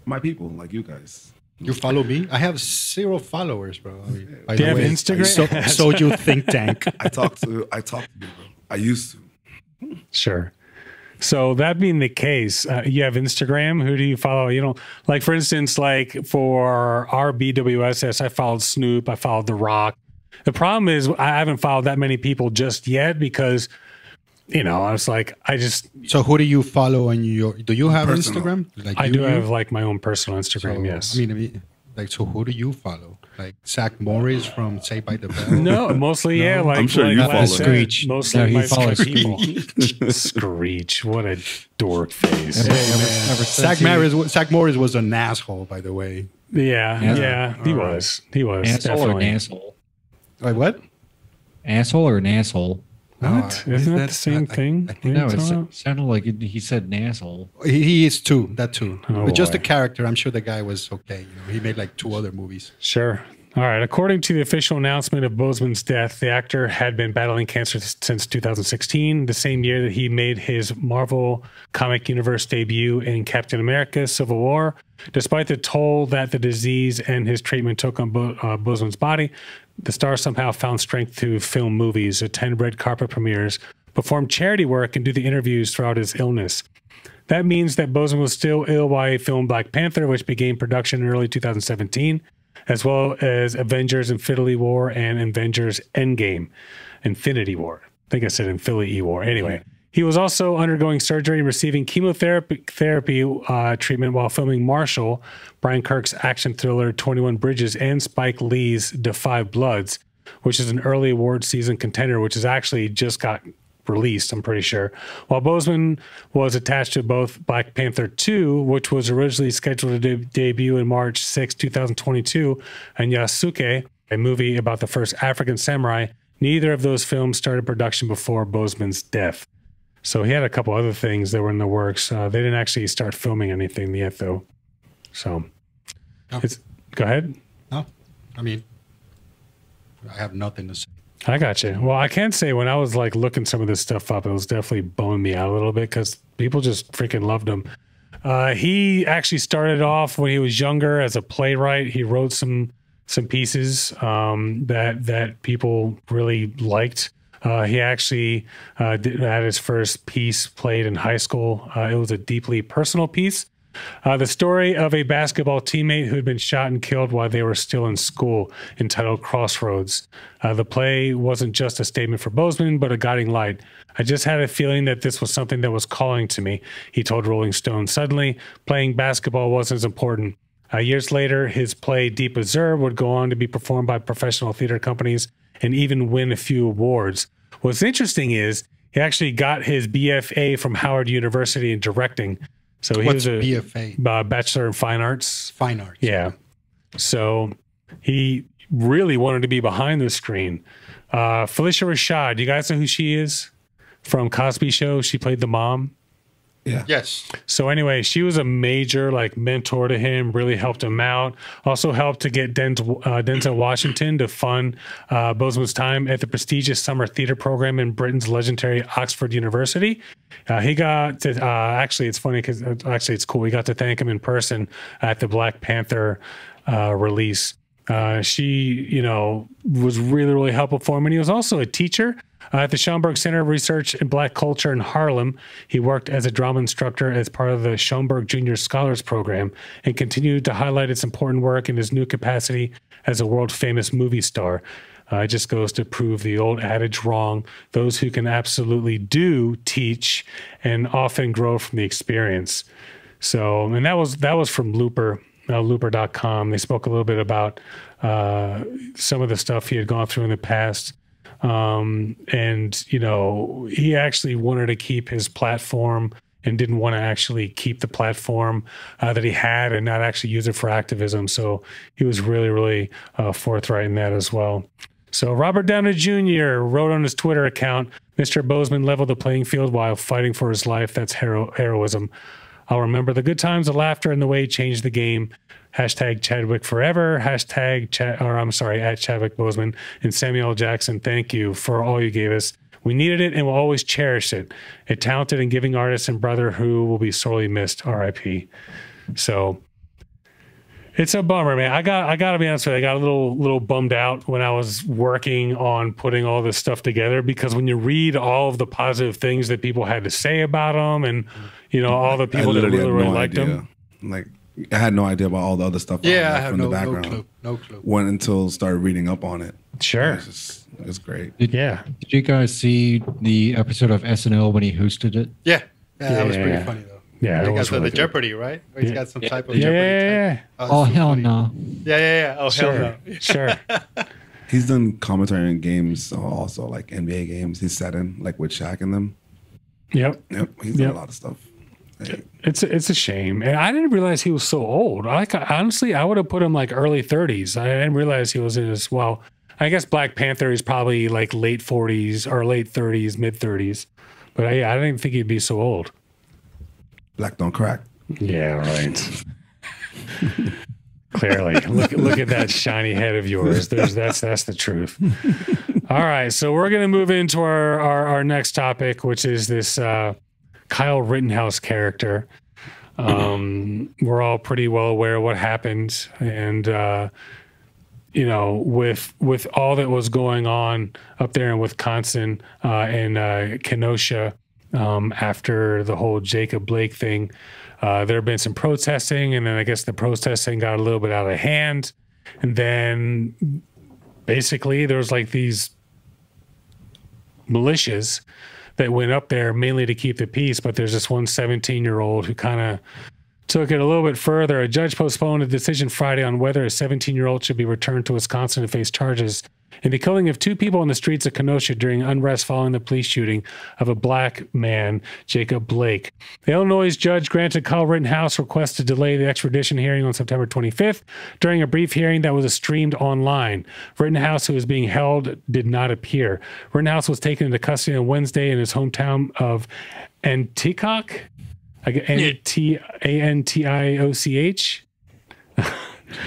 My people, like you guys. You follow me? I have 0 followers, bro. I mean, by Do the you have way, Instagram? So you think tank. I talk to you, bro. I used to. Sure. So that being the case, you have Instagram. Who do you follow? You know, for instance, for our BWSS, I followed Snoop. I followed The Rock. The problem is I haven't followed that many people just yet because, I was So who do you follow on do you have Personal. Instagram? I do have my own personal Instagram. So, Yes. I mean, so who do you follow? Like Zach Morris from Saved by the Bell? No, mostly, yeah. I'm sure you follow Screech. Mostly No, he my follows people. Screech. What a dork face. Zach Morris was an asshole, by the way. Yeah. He was. He was. Asshole or an Definitely. asshole? Like what? Asshole or an asshole? What? Isn't that the same thing? I think No, What are you it talking about? sounded like he said an asshole. He is too. That too. Oh, but just the boy. character, I'm sure the guy was okay. He made 2 other movies. Sure. All right. According to the official announcement of Boseman's death, the actor had been battling cancer since 2016, the same year that he made his Marvel Comic Universe debut in Captain America: Civil War. Despite the toll that the disease and his treatment took on Boseman's body, the star somehow found strength to film movies, attend red carpet premieres, perform charity work, and do the interviews throughout his illness. That means that Boseman was still ill while he filmed Black Panther, which began production in early 2017, as well as Avengers Infinity War and Avengers Endgame. Infinity War. I think I said Infinity War. Anyway, he was also undergoing surgery and receiving chemotherapy treatment while filming Marshall, Brian Kirk's action thriller 21 Bridges, and Spike Lee's Defy Bloods, which is an early award season contender, which has actually just got released, I'm pretty sure. While Boseman was attached to both Black Panther 2, which was originally scheduled to debut in March 6, 2022, and Yasuke, a movie about the first African samurai, neither of those films started production before Boseman's death. So he had a couple other things that were in the works. They didn't actually start filming anything yet, though. So, No. go ahead. No, I mean, I have nothing to say. I got you. Well, I can say when I was like looking some of this stuff up, it was definitely bumming me out a little bit because people just freaking loved him. He actually started off when he was younger as a playwright. He wrote some pieces that people really liked. He actually had his first piece played in high school. It was a deeply personal piece. The story of a basketball teammate who had been shot and killed while they were still in school, entitled Crossroads. The play wasn't just a statement for Boseman, but a guiding light. I just had a feeling that this was something that was calling to me, he told Rolling Stone. Suddenly, playing basketball wasn't as important. Years later, his play Deep Reserve would go on to be performed by professional theater companies and even win a few awards. What's interesting is he actually got his BFA from Howard University in directing. So he was a BFA? Bachelor in Fine Arts. Fine Arts. Yeah. So he really wanted to be behind the screen. Felicia Rashad, you guys know who she is? From Cosby Show. She played the mom. Yeah. Yes. So anyway, she was a major like mentor to him, really helped him out. Also helped to get Denzel Washington to fund Boseman's time at the prestigious summer theater program in Britain's legendary Oxford University. He got to, actually, it's funny because actually it's cool. We got to thank him in person at the Black Panther release. She, you know, was really, really helpful for him. And he was also a teacher at the Schomburg Center of Research in Black Culture in Harlem. He worked as a drama instructor as part of the Schomburg Junior Scholars Program and continued to highlight its important work in his new capacity as a world-famous movie star. It just goes to prove the old adage wrong. Those who can absolutely do teach and often grow from the experience. So, and that was from Looper. Looper.com. They spoke a little bit about some of the stuff he had gone through in the past. And, you know, he actually wanted to keep his platform and didn't want to actually keep the platform that he had and not actually use it for activism. So he was really, really forthright in that as well. So Robert Downey Jr. wrote on his Twitter account, Mr. Boseman leveled the playing field while fighting for his life. That's heroism. I'll remember the good times, the laughter, and the way he changed the game. Hashtag Chadwick forever. Hashtag at Chadwick Boseman and Samuel L. Jackson. Thank you for all you gave us. We needed it and will always cherish it. A talented and giving artist and brother who will be sorely missed. R.I.P. So it's a bummer, man. I got to be honest with you. I got a little bummed out when I was working on putting all this stuff together, because when you read all of the positive things that people had to say about him, and you know all the people that really liked him, like I had no idea about all the other stuff. Yeah, I have from the background. No clue. Went until started reading up on it. Sure, it's great. Did you guys see the episode of SNL when he hosted it? Yeah, that was pretty funny though. Yeah, it was really the Jeopardy, right? Or he's got some type of Jeopardy. Jeopardy. Oh, hell no. Yeah. Oh, sure. hell no. Sure. He's done commentary in games, also like NBA games. He's sat in like with Shaq and them. Yep. He's done a lot of stuff. Hey. It's a shame, and I didn't realize he was so old. Honestly, I would have put him like early 30s. I didn't realize he was in his, well, I guess Black Panther is probably like late 40s or late 30s, mid 30s. But I didn't think he'd be so old. Black don't crack. Yeah, right. Clearly, look at that shiny head of yours. That's the truth. All right, so we're gonna move into our next topic, which is this Kyle Rittenhouse character. We're all pretty well aware of what happened, and you know, with all that was going on up there in Wisconsin and Kenosha. After the whole Jacob Blake thing, there have been some protesting, and then I guess the protesting got a little bit out of hand. And then basically there was like these militias that went up there mainly to keep the peace. But there's this one 17-year-old who kind of took it a little bit further. A judge postponed a decision Friday on whether a 17-year-old should be returned to Wisconsin to face charges in the killing of two people in the streets of Kenosha during unrest following the police shooting of a black man, Jacob Blake. The Illinois judge granted Kyle Rittenhouse request to delay the extradition hearing on September 25th during a brief hearing that was streamed online. Rittenhouse, who was being held, did not appear. Rittenhouse was taken into custody on Wednesday in his hometown of Antioch, Antioch.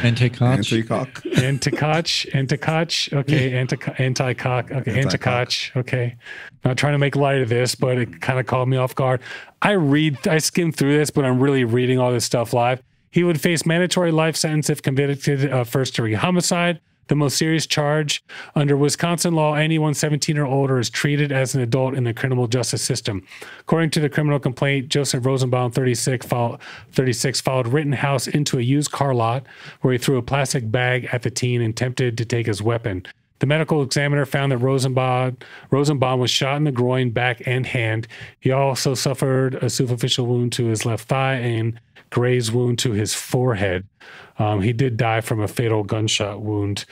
Anti-cock. Anti-cock. Anti-cock. Okay, anti-cock. Okay, anti-cock. Okay. Not trying to make light of this, but it kind of caught me off guard. I skimmed through this, but I'm really reading all this stuff live. He would face mandatory life sentence if convicted of first-degree homicide. The most serious charge under Wisconsin law, anyone 17 or older is treated as an adult in the criminal justice system. According to the criminal complaint, Joseph Rosenbaum, 36, followed Rittenhouse into a used car lot where he threw a plastic bag at the teen and attempted to take his weapon. The medical examiner found that Rosenbaum was shot in the groin, back, and hand. He also suffered a superficial wound to his left thigh and graze wound to his forehead. He did die from a fatal gunshot wound.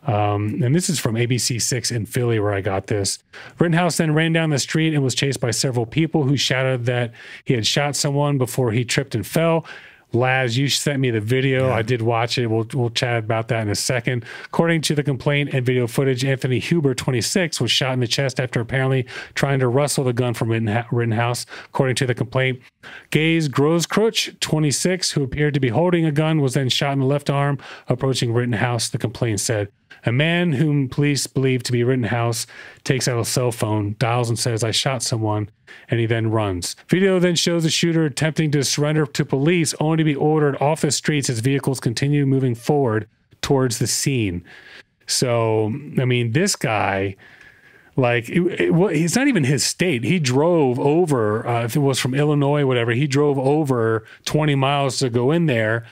And this is from ABC 6 in Philly where I got this. Rittenhouse then ran down the street and was chased by several people who shouted that he had shot someone before he tripped and fell. Laz, you sent me the video. Yeah. I did watch it. We'll chat about that in a second. According to the complaint and video footage, Anthony Huber, 26, was shot in the chest after apparently trying to wrestle the gun from Rittenhouse. According to the complaint, Gaze Grosskreutz, 26, who appeared to be holding a gun, was then shot in the left arm approaching Rittenhouse, the complaint said. A man whom police believe to be Rittenhouse takes out a cell phone, dials and says, "I shot someone," and he then runs. Video then shows the shooter attempting to surrender to police, only to be ordered off the streets as vehicles continue moving forward towards the scene. So, I mean, this guy, like, it's not even his state. He drove over, if it was from Illinois, whatever, he drove over 20 miles to go in there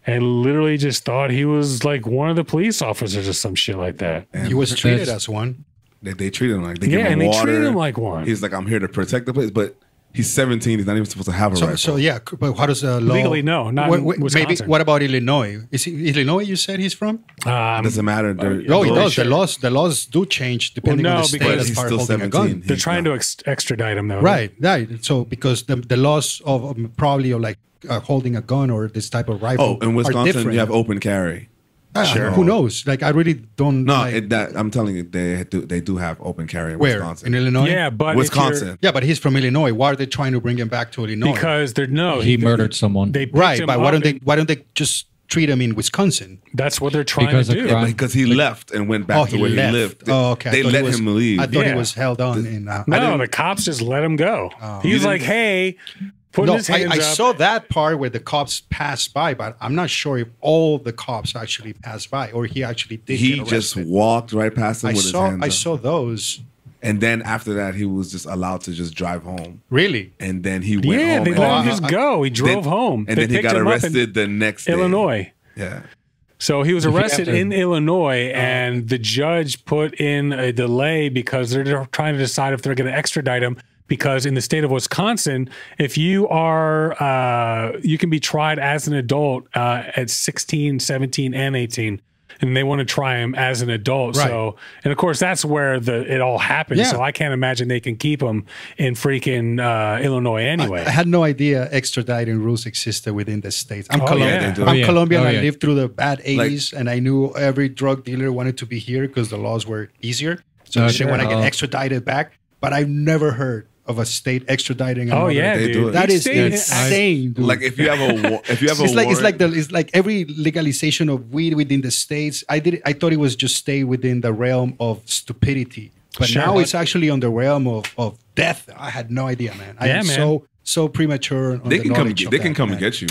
and literally just thought he was like one of the police officers or some shit like that. And he was treated as one. They treated him like they give him they water. treated him like one. He's like, I'm here to protect the place, but he's 17. He's not even supposed to have a rifle. So yeah, but how does the law legally? No, not in Wisconsin. Maybe. What about Illinois? Is it Illinois? You said he's from? It doesn't matter. It does. Sure. The laws do change depending on the state as far as holding a gun. They're trying to extradite him though. Right. So because the laws of probably of like holding a gun or this type of rifle. Oh, in Wisconsin, are you have open carry. Sure. Who knows? Like, I really don't. No, I'm telling you, they do have open carry in Wisconsin. In Illinois? Yeah, but Wisconsin. Yeah, but he's from Illinois. Why are they trying to bring him back to Illinois? Because he murdered someone. Right, but why don't they just treat him in Wisconsin? That's what they're trying to do. Yeah, because he left and went back to where he lived. Oh, okay. They let him leave. I thought he was held on. No, the cops just let him go. He's like, hey. I saw that part where the cops passed by, but I'm not sure if all the cops actually passed by or he actually did. He just walked right past them with his hands up. I saw those. And then after that, he was just allowed to just drive home. Really? And then he went home. Yeah, they let him just go. He drove home. And then he got arrested the next day. Illinois. Yeah. So he was arrested in Illinois, and the judge put in a delay because they're trying to decide if they're going to extradite him. Because in the state of Wisconsin, if you are, you can be tried as an adult at 16, 17, and 18. And they want to try him as an adult. Right. So, and of course, that's where it all happened. Yeah. So I can't imagine they can keep him in freaking Illinois anyway. I had no idea extraditing rules existed within the states. I'm Colombian. I'm Colombian. I lived through the bad 80s, and I knew every drug dealer wanted to be here because the laws were easier. So they want to get extradited back. But I've never heard of a state extraditing another. Oh yeah, they do it. That is insane. Like if you have a it's like every legalization of weed within the states. I thought it was just stay within the realm of stupidity, but now it's actually on the realm of death. I had no idea, man. I am so premature. They can come and get you.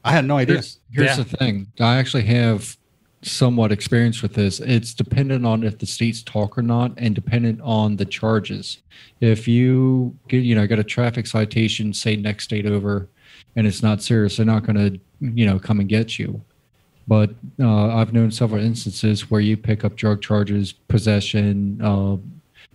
I had no idea. Here's the thing. I actually have somewhat experience with this. It's dependent on if the states talk or not, and dependent on the charges. If you get a traffic citation, say next state over, and it's not serious, they're not going to come and get you. But I've known several instances where you pick up drug charges, possession,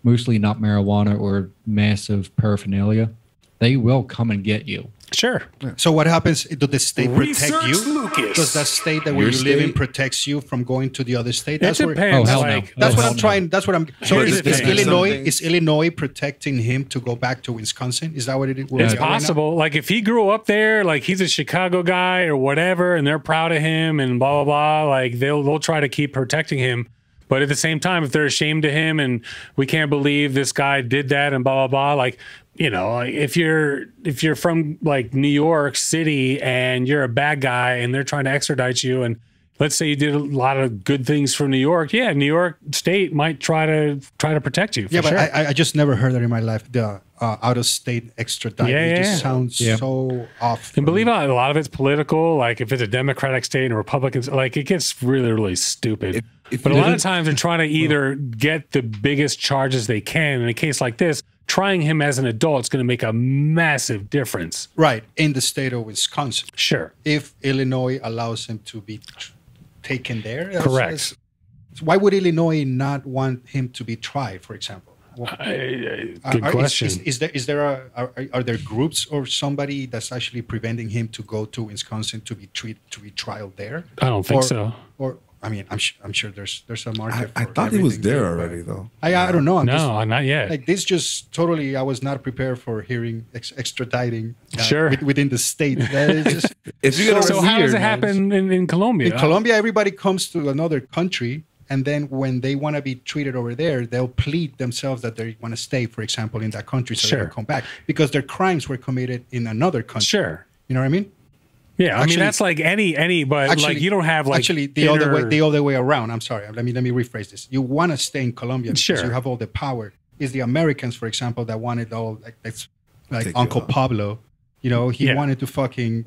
mostly not marijuana or massive paraphernalia. They will come and get you. Sure. So what happens? Does the state protect you? Lucas. Does that state that where you live in protects you from going to the other state? That's it depends. That's what I'm trying. That's what I'm. So is Illinois protecting him to go back to Wisconsin? Is that what it is? It's possible. Right, like if he grew up there, like he's a Chicago guy or whatever, and they're proud of him and blah blah blah. Like they'll try to keep protecting him. But at the same time, if they're ashamed of him and we can't believe this guy did that and blah blah blah, like. If you're from like New York City and you're a bad guy and they're trying to extradite you and let's say you did a lot of good things for New York. Yeah, New York State might try to protect you. For but sure. I just never heard that in my life. The out of state extradition. It just sounds so off. And believe it or not, a lot of it's political. Like if it's a Democratic state and Republicans, like it gets really, really stupid. But a lot of times they're trying to either get the biggest charges they can. In a case like this, trying him as an adult is going to make a massive difference. Right. In the state of Wisconsin. Sure. If Illinois allows him to be taken there. Correct. Why would Illinois not want him to be tried, for example? Good question. Are there groups or somebody that's actually preventing him to go to Wisconsin to be trialed there? I don't think so. Or I mean, I'm sure there's a market. I thought he was there already, though. I don't know. Not yet. Like this, just totally. I was not prepared for hearing extraditing. Within the state. That is just. So how does it happen in Colombia? In Colombia, everybody comes to another country. And then when they want to be treated over there, they'll plead themselves that they want to stay, for example, in that country so they can come back. Because their crimes were committed in another country. Sure. You know what I mean? Yeah, I mean, that's like any, but actually, like you don't have like... Actually, the other way around. I'm sorry. Let me rephrase this. You want to stay in Colombia because you have all the power. It's the Americans, for example, that wanted all... Like Uncle Pablo. You know, he wanted to fucking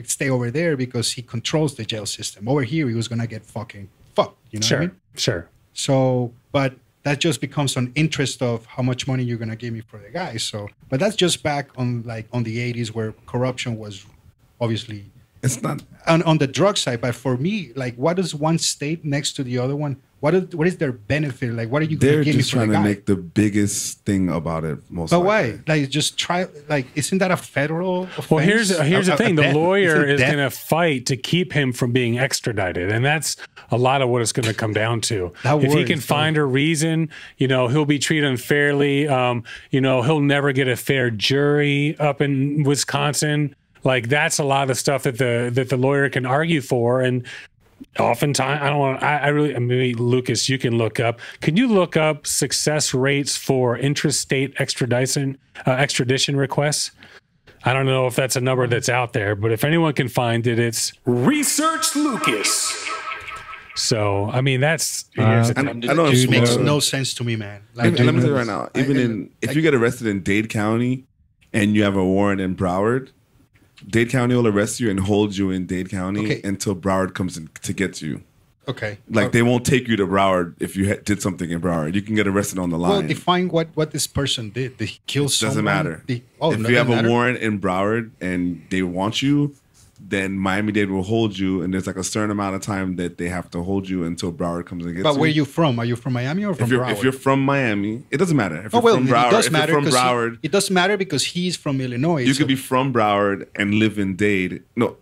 stay over there because he controls the jail system. Over here, he was going to get fucking fucked. You know what I mean? Sure. So, but that just becomes an interest of how much money you're gonna give me for the guy. So, but that's just back on the 80s where corruption was obviously it's not on the drug side. But for me, like, what is one state next to the other one? What is their benefit? Like, what are you going to give me for the guy? They're just trying to make the biggest thing about it. But why? Like, just try. Like, isn't that a federal offense? Well, here's the thing: the lawyer is going to fight to keep him from being extradited, and that's a lot of what it's going to come down to. If he can find a reason, he'll be treated unfairly. He'll never get a fair jury up in Wisconsin. Like, that's a lot of stuff that the lawyer can argue for, and. Oftentimes, maybe Lucas, you can look up. Can you look up success rates for intrastate extradition requests? I don't know if that's a number that's out there, but if anyone can find it, it's Research Lucas. So, I mean, that's it makes no sense to me, man. Like, let me tell you right now, if you get arrested in Dade County and you have a warrant in Broward, Dade County will arrest you and hold you in Dade County until Broward comes in to get you. Okay. Like, they won't take you to Broward if you did something in Broward. You can get arrested on the line. Well, define what this person did. Did he kill someone? Doesn't matter. If you have a warrant in Broward and they want you, then Miami-Dade will hold you, and there's like a certain amount of time that they have to hold you until Broward comes and gets you. But where are you from? Are you from Miami or from Broward? If you're from Miami, it doesn't matter. If you're from Broward, it does matter because he's from Illinois. You could be from Broward and live in Dade. You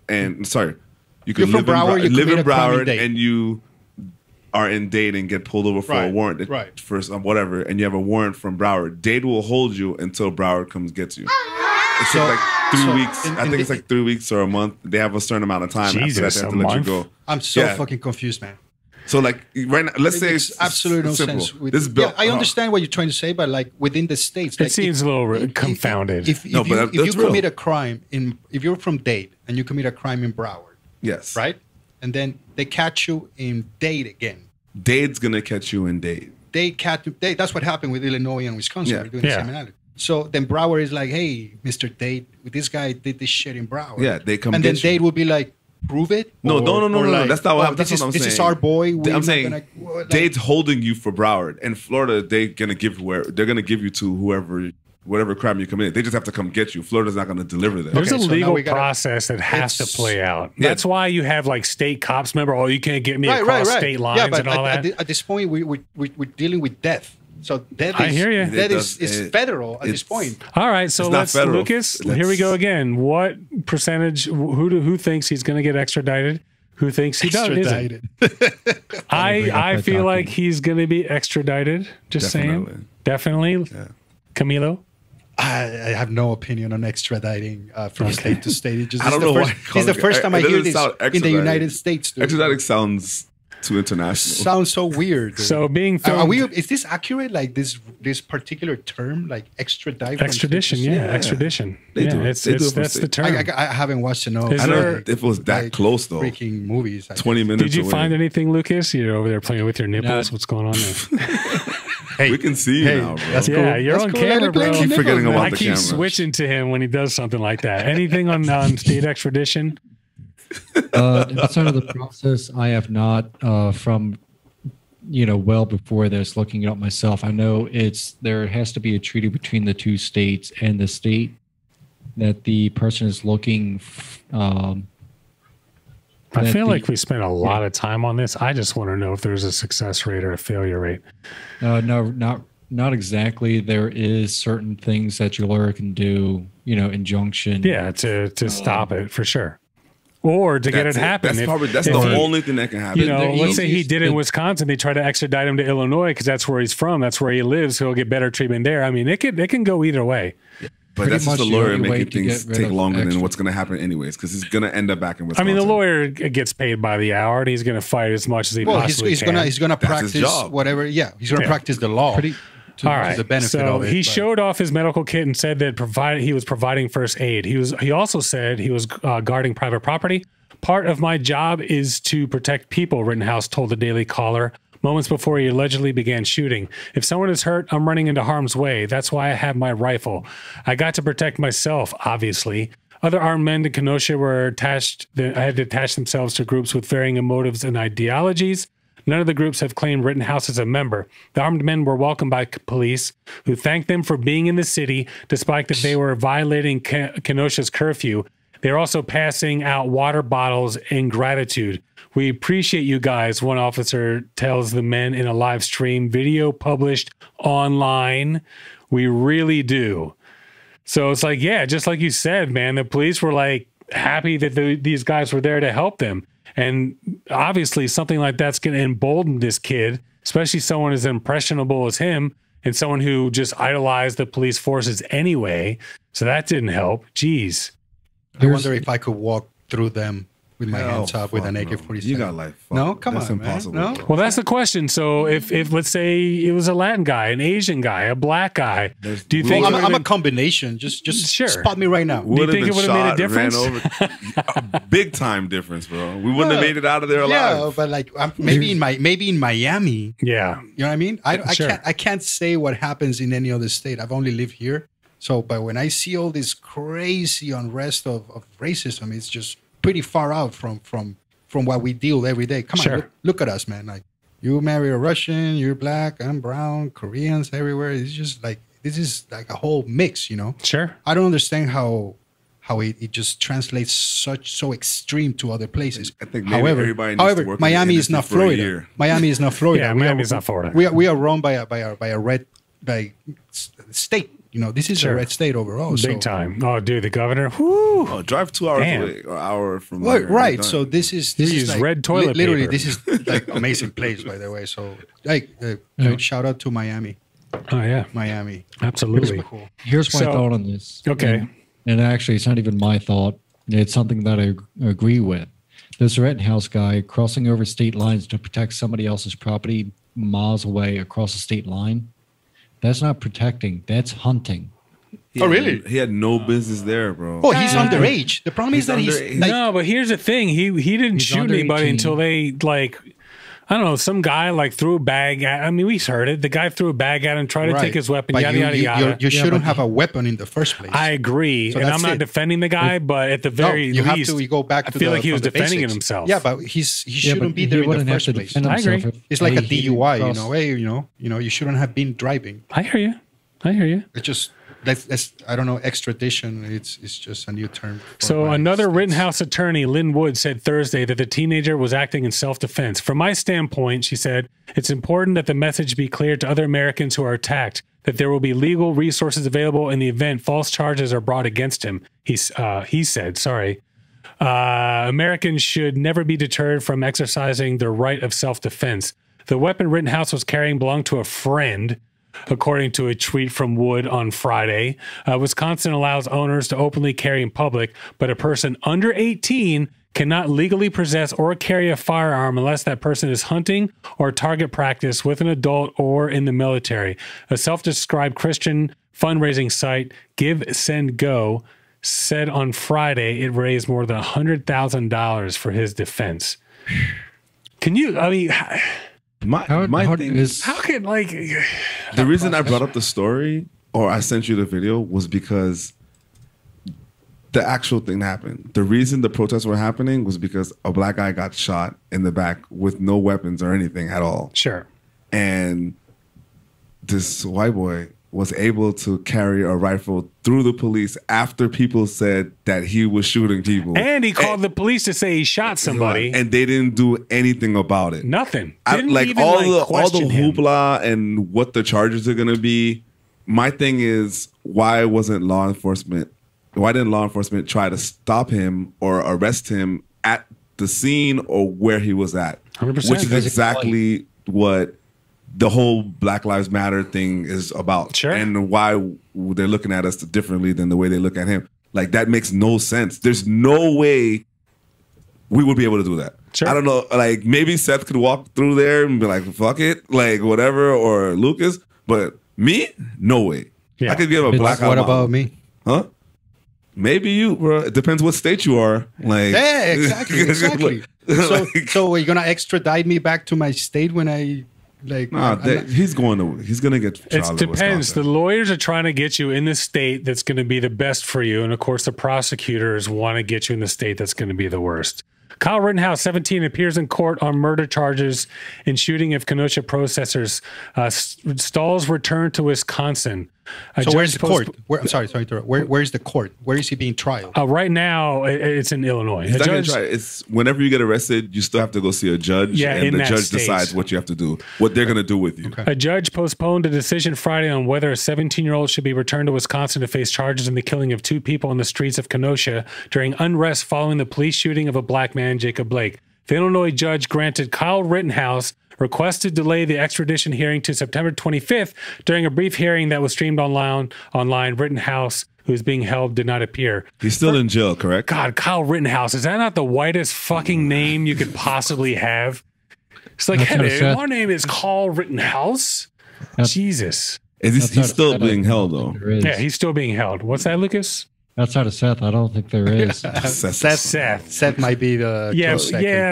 could live in Broward and you are in Dade and get pulled over for a warrant for whatever, and you have a warrant from Broward. Dade will hold you until Broward comes gets you. It's like 3 weeks. I think it's like 3 weeks or a month. They have a certain amount of time after that they have to let you go. I'm so fucking confused, man. So like right now, let's say it's absolutely no sense. I understand what you're trying to say, but like within the states, it seems a little confounded. If you commit a crime if you're from Dade and you commit a crime in Broward, yes, right, and then they catch you in Dade again. Dade's gonna catch you in Dade. Dade. That's what happened with Illinois and Wisconsin. We're doing the same analysis. So then Broward is like, hey, Mr. Dade, this guy did this shit in Broward. Yeah, they come and then Dade will be like, prove it? No. That's not what happened. That's what I'm saying. This is our boy. I'm saying Dade's holding you for Broward. In Florida, they're gonna give you to whatever crime you commit. They just have to come get you. Florida's not gonna deliver that. There's a legal process that has to play out. That's why you have like state cops. Remember, you can't get me across state lines and all that. At this point, we're dealing with death. So that is, I hear you. That is federal at this point. All right, so Lucas, here we go again. What percentage? Who thinks he's going to get extradited? Who thinks he doesn't? I feel like he's going to be extradited. Just saying. Definitely. Yeah. Camilo? I have no opinion on extraditing from state to state. I don't know why. It's the first time I hear this in the United States. Extraditing sounds Too international. Sounds so weird. Dude. So being filmed, is this accurate? Like this particular term, like extradition? Yeah, extradition. They do. That's the term. I haven't watched enough. I don't know if it was that close though. Freaking movies. 20 minutes. Did you find anything, Lucas? You're over there playing with your nipples. What's going on there? Hey, we can see you now, bro. That's cool. Yeah, you're on camera, bro. I keep forgetting about the camera. I keep switching to him when he does something like that. Anything on state extradition? Outside of the process, I have not from well before this looking it up myself. I know there has to be a treaty between the two states, and the state that the person is looking. I feel like we spent a lot of time on this. I just want to know if there's a success rate or a failure rate. No, not exactly. There is certain things that your lawyer can do, injunction. Yeah, to stop it for sure. Or to get it happen. That's the only thing that can happen. Let's say he did in Wisconsin. They try to extradite him to Illinois because that's where he's from. That's where he lives. He'll get better treatment there. I mean, it can go either way. But that's just the lawyer making things take longer than what's going to happen anyways, because he's going to end up back in Wisconsin. I mean, the lawyer gets paid by the hour, and he's going to fight as much as he possibly can. He's going to practice whatever. Yeah, he's going to practice the law. All right. The benefit so of it, he showed off his medical kit and said that he was providing first aid. He also said he was guarding private property. Part of my job is to protect people, Rittenhouse told the Daily Caller moments before he allegedly began shooting. If someone is hurt, I'm running into harm's way. That's why I have my rifle. I got to protect myself, obviously. Other armed men in Kenosha had to attach themselves to groups with varying motives and ideologies. None of the groups have claimed Rittenhouse as a member. The armed men were welcomed by police, who thanked them for being in the city, despite that they were violating Kenosha's curfew. They're also passing out water bottles in gratitude. We appreciate you guys, one officer tells the men in a live stream video published online. We really do. So it's like, yeah, just like you said, man, the police were like happy that these guys were there to help them. And obviously something like that's going to embolden this kid, especially someone as impressionable as him and someone who just idolized the police forces anyway. So that didn't help. Jeez. I wonder if I could walk through them with my hands up with an AK-47. You got life. No, come on, impossible. Man. No? Well, that's the question. So if let's say it was a Latin guy, an Asian guy, a black guy, do you think I'm a combination? Just sure. Spot me right now. Do you think it would have made a difference? Big time difference, bro. We wouldn't have made it out of there alive. Yeah, but like maybe in Miami. Yeah, you know what I mean. I can't say what happens in any other state. I've only lived here. So, but when I see all this crazy unrest of racism, it's just pretty far out from what we deal every day. Come on, look at us, man. Like, you marry a Russian, you're black, I'm brown, Koreans everywhere. It's just like, this is like a whole mix, Sure. I don't understand how it just translates so extreme to other places. I think maybe everybody needs to work Miami is not Florida. Miami is not Florida. Yeah, Miami is not Florida. We are run by a red state. This is a red state overall. Big time. Oh, dude, the governor. Whoo. Oh, drive 2 hours away, or hour from right. So this is like, red toilet literally, paper. This is like amazing place, by the way. So shout out to Miami. Oh yeah, Miami. Absolutely. Cool. Here's my thought on this. Okay. And actually, it's not even my thought. It's something that I agree with. This Rittenhouse guy crossing over state lines to protect somebody else's property miles away across the state line. That's not protecting. That's hunting. Really? He had no business there, bro. Oh, he's underage. The problem is that he's like, no, but here's the thing. He didn't shoot anybody 18. Until they I don't know, some guy threw a bag at. I mean, we heard it. The guy threw a bag at him, tried to take his weapon. But yada. You shouldn't have a weapon in the first place. I agree, so and I'm not defending the guy, but at the very least, have to go back. I feel like he was defending himself. Yeah, but he shouldn't be there in the first place. I agree. It's like a DUI, Hey, you shouldn't have been driving. I hear you. It's just. That's I don't know, extradition. It's just a new term. So another Rittenhouse attorney, Lynn Wood, said Thursday that the teenager was acting in self-defense. From my standpoint, she said, it's important that the message be clear to other Americans who are attacked that there will be legal resources available in the event false charges are brought against him. He said, Americans should never be deterred from exercising their right of self-defense. The weapon Rittenhouse was carrying belonged to a friend, according to a tweet from Wood on Friday. Wisconsin allows owners to openly carry in public, but a person under 18 cannot legally possess or carry a firearm unless that person is hunting or target practice with an adult or in the military. A self-described Christian fundraising site, Give, Send, Go, said on Friday it raised more than $100,000 for his defense. Can you, I mean, my thing is, how can, like, the reason I brought up the story or I sent you the video was because the actual thing happened. The reason the protests were happening was because a black guy got shot in the back with no weapons or anything at all. Sure. And this white boy was able to carry a rifle through the police after people said that he was shooting people. And he called the police to say he shot somebody. And they didn't do anything about it. Nothing. Like all the hoopla and what the charges are going to be. My thing is, why didn't law enforcement try to stop him or arrest him at the scene or where he was at? 100%. Which is exactly what the whole Black Lives Matter thing is about. Sure. And why they're looking at us differently than the way they look at him. Like, that makes no sense. There's no way we would be able to do that. Sure. I don't know. Like, maybe Seth could walk through there and be like, fuck it, like whatever, or Lucas. But me, no way. Yeah. I could give a black eye. What about me? Huh? Maybe you, bro. It depends what state you are. Like, yeah, exactly. So are you gonna extradite me back to my state when I like? Nah, he's gonna get trial. It depends. The lawyers are trying to get you in the state that's going to be the best for you, and of course, the prosecutors want to get you in the state that's going to be the worst. Kyle Rittenhouse, 17, appears in court on murder charges in shooting of Kenosha protesters. Stalls returned to Wisconsin. So where's the court? I'm sorry to interrupt. Where's the court? Where is he being tried? Right now, it's in Illinois. He's not going to try. It's whenever you get arrested, you still have to go see a judge, and the judge decides what you have to do, what they're going to do with you. Okay. A judge postponed a decision Friday on whether a 17-year-old should be returned to Wisconsin to face charges in the killing of 2 people in the streets of Kenosha during unrest following the police shooting of a black man, Jacob Blake. The Illinois judge granted Kyle Rittenhouse request to delay the extradition hearing to September 25th. During a brief hearing that was streamed online, Rittenhouse, who's being held, did not appear. He's still in jail, correct? God, Kyle Rittenhouse, is that not the whitest fucking name you could possibly have? It's like, hey, my name is Kyle Rittenhouse. Jesus. He's still being held, though. Yeah, he's still being held. What's that, Lucas? Outside of Seth, I don't think there is. Seth might be the yeah,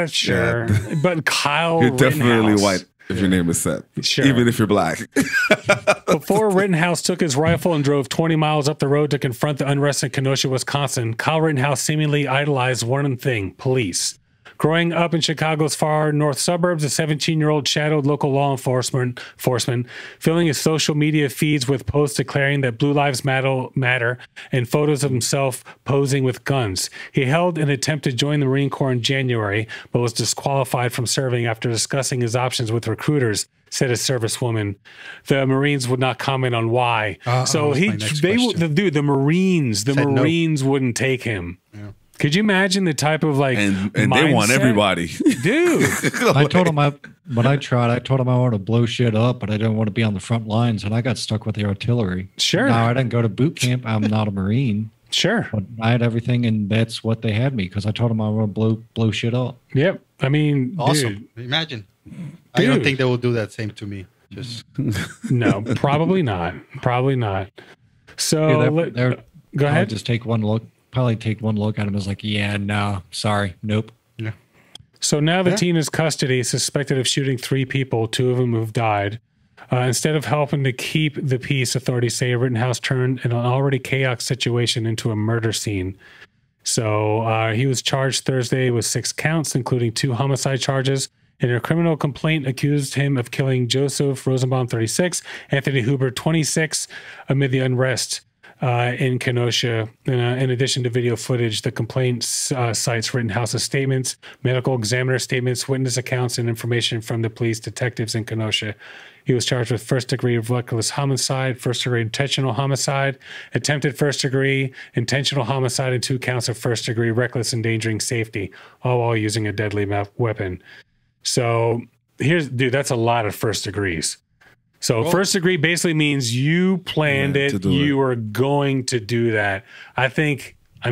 sure. Yeah. But Kyle You're Rittenhouse. Definitely white if your name is Seth. Sure. Even if you're black. Before Rittenhouse took his rifle and drove 20 miles up the road to confront the unrest in Kenosha, Wisconsin, Kyle Rittenhouse seemingly idolized one thing: police. Growing up in Chicago's far north suburbs, a 17-year-old shadowed local law enforcement, filling his social media feeds with posts declaring that Blue Lives Matter and photos of himself posing with guns. He held an attempt to join the Marine Corps in January, but was disqualified from serving after discussing his options with recruiters, said a servicewoman. The Marines would not comment on why. The Marines wouldn't take him. Yeah. Could you imagine the type of and they want everybody, dude? I told him I told him I wanted to blow shit up, but I didn't want to be on the front lines, and I got stuck with the artillery. Sure. Now I didn't go to boot camp. I'm not a Marine. Sure. But I had everything, and that's what they had me because I told them I want to blow shit up. Yep. I mean, awesome. Dude. Imagine. I don't think they will do that same to me. Just no, probably not. Probably not. So go ahead. Just take one look. Probably take one look at him as like, yeah, no, sorry, nope. Yeah. So now the teen is custody, suspected of shooting 3 people, 2 of them who've died. Instead of helping to keep the peace, authorities say Rittenhouse turned an already chaotic situation into a murder scene. So he was charged Thursday with 6 counts, including 2 homicide charges. And a criminal complaint accused him of killing Joseph Rosenbaum, 36, Anthony Huber, 26, amid the unrest in Kenosha. In addition to video footage, the complaint cites Rittenhouse's statements, medical examiner statements, witness accounts, and information from the police detectives in Kenosha. He was charged with first-degree reckless homicide, first-degree intentional homicide, attempted first-degree intentional homicide, and 2 counts of first-degree reckless endangering safety, all while using a deadly weapon. So that's a lot of first degrees. So first degree basically means you planned it. You were going to do that. I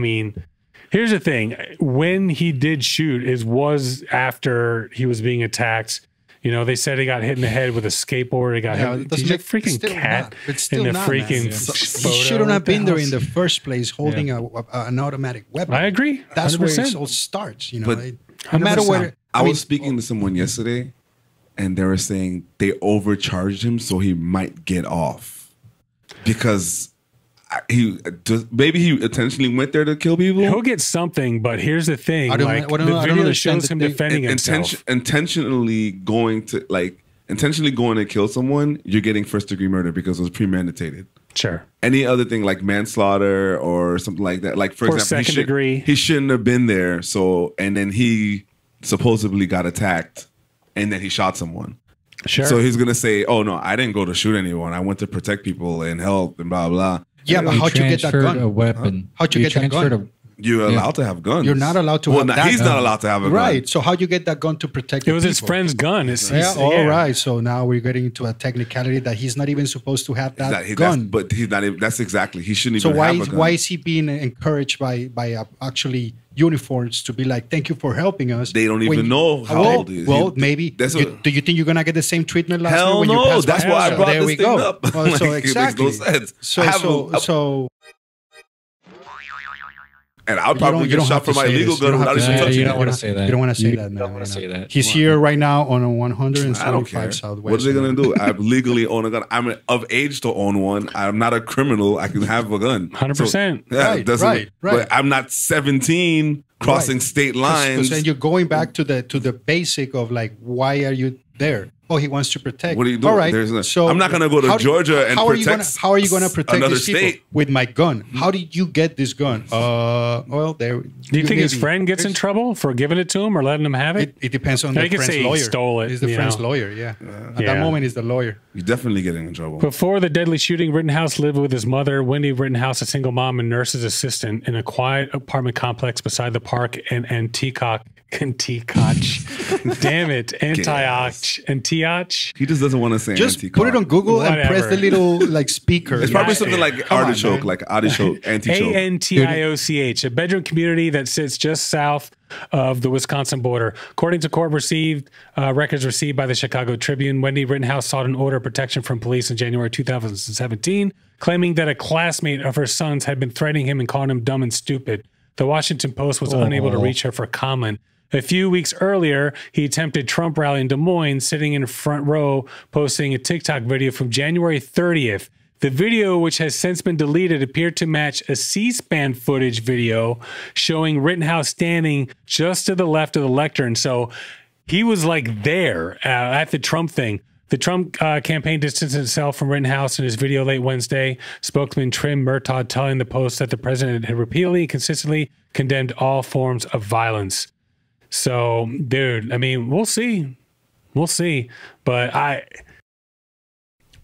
mean, Here's the thing. When he did shoot was after he was being attacked. You know, they said he got hit in the head with a skateboard. He got hit. He's a freaking cat in the freaking photo. He shouldn't have been there in the first place holding an automatic weapon. I agree. 100%. That's where it all starts, you know. But no matter what. I was speaking to someone yesterday, and they were saying they overcharged him so he might get off. Because maybe he intentionally went there to kill people. He'll get something, but here's the thing: like the video shows him defending himself. Intentionally going to kill someone, you're getting first-degree murder because it was premeditated. Sure. Any other thing like manslaughter or something like that, like for example, second degree, he shouldn't have been there. So, and then he supposedly got attacked, and then he shot someone. Sure. So he's gonna say, "Oh no, I didn't go to shoot anyone. I went to protect people and help and blah blah." Yeah, but how'd you get that gun? A weapon. How'd you get that gun? You're allowed to have guns. You're not allowed to have that he's gun. not allowed to have a gun. Right. So how'd you get that gun to protect It was his friend's gun. All right. So now we're getting into a technicality that he's not even supposed to have that gun. But he's not even, that's exactly. He shouldn't even have a gun. So why is he being encouraged by actually uniforms to be like, thank you for helping us? They don't even know how old he is. Well, maybe. Do you think you're going to get the same treatment last year when you pass by? That's why I brought this thing up. Well, so exactly. It makes no sense. So and I'll probably get shot for my illegal gun without even touching it. You don't want to say that. You don't want to say that, man. You don't want to say that. He's here right now on a 175 Southwest. What are they going to do? I legally own a gun. I'm of age to own one. I'm not a criminal. I can have a gun. 100%. Right. But I'm not 17 crossing state lines. And you're going back to the basic of like, why are you there? Oh, he wants to protect. What are you doing? All right. So I'm not going to go to Georgia and protect. How are you going to protect another these people state with my gun? How did you get this gun? Well, there. Do you think his friend gets in trouble for giving it to him or letting him have it? It depends on the friend's lawyer. He stole it. He's the friend's lawyer. Yeah. At that moment, he's the lawyer. You're definitely getting in trouble. Before the deadly shooting, Rittenhouse lived with his mother, Wendy Rittenhouse, a single mom and nurse's assistant, in a quiet apartment complex beside the park in Antioch. Damn it. Antioch. He just doesn't want to say just Antioch. Put it on Google and press the little like speaker. It's probably something like artichoke, antichoke. Antioch, a bedroom community that sits just south of the Wisconsin border. According to court records received by the Chicago Tribune, Wendy Rittenhouse sought an order of protection from police in January 2017, claiming that a classmate of her son's had been threatening him and calling him dumb and stupid. The Washington Post was unable to reach her for comment. A few weeks earlier, he attempted Trump rally in Des Moines, sitting in front row, posting a TikTok video from January 30th. The video, which has since been deleted, appeared to match a C-SPAN footage video showing Rittenhouse standing just to the left of the lectern. So he was like there at the Trump thing. The Trump campaign distanced itself from Rittenhouse in his video late Wednesday. Spokesman Trim Murtaugh telling the Post that the president had repeatedly and consistently condemned all forms of violence. So, dude, I mean, we'll see. We'll see. But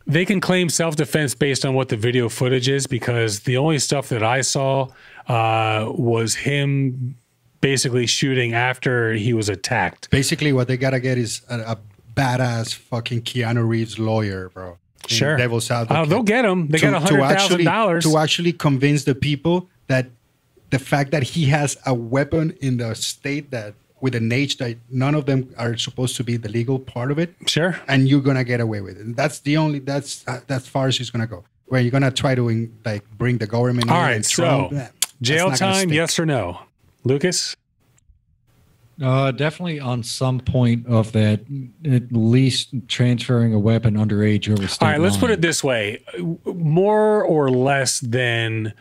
they can claim self-defense based on what the video footage is, because the only stuff that I saw was him basically shooting after he was attacked. Basically, what they got to get is a badass fucking Keanu Reeves lawyer, bro. Sure. Devil's advocate. Oh, they'll get him. They got $100,000 to actually convince the people that the fact that he has a weapon in the state that with an age that none of them are supposed to be the legal part of it. Sure. And you're gonna get away with it. And that's the only that's far as he's gonna go. Where you're gonna try to like bring the government. All right. So jail time, yes or no, Lucas? Definitely on some point of that, at least transferring a weapon underage over state. All right, let's put it this way. More or less than,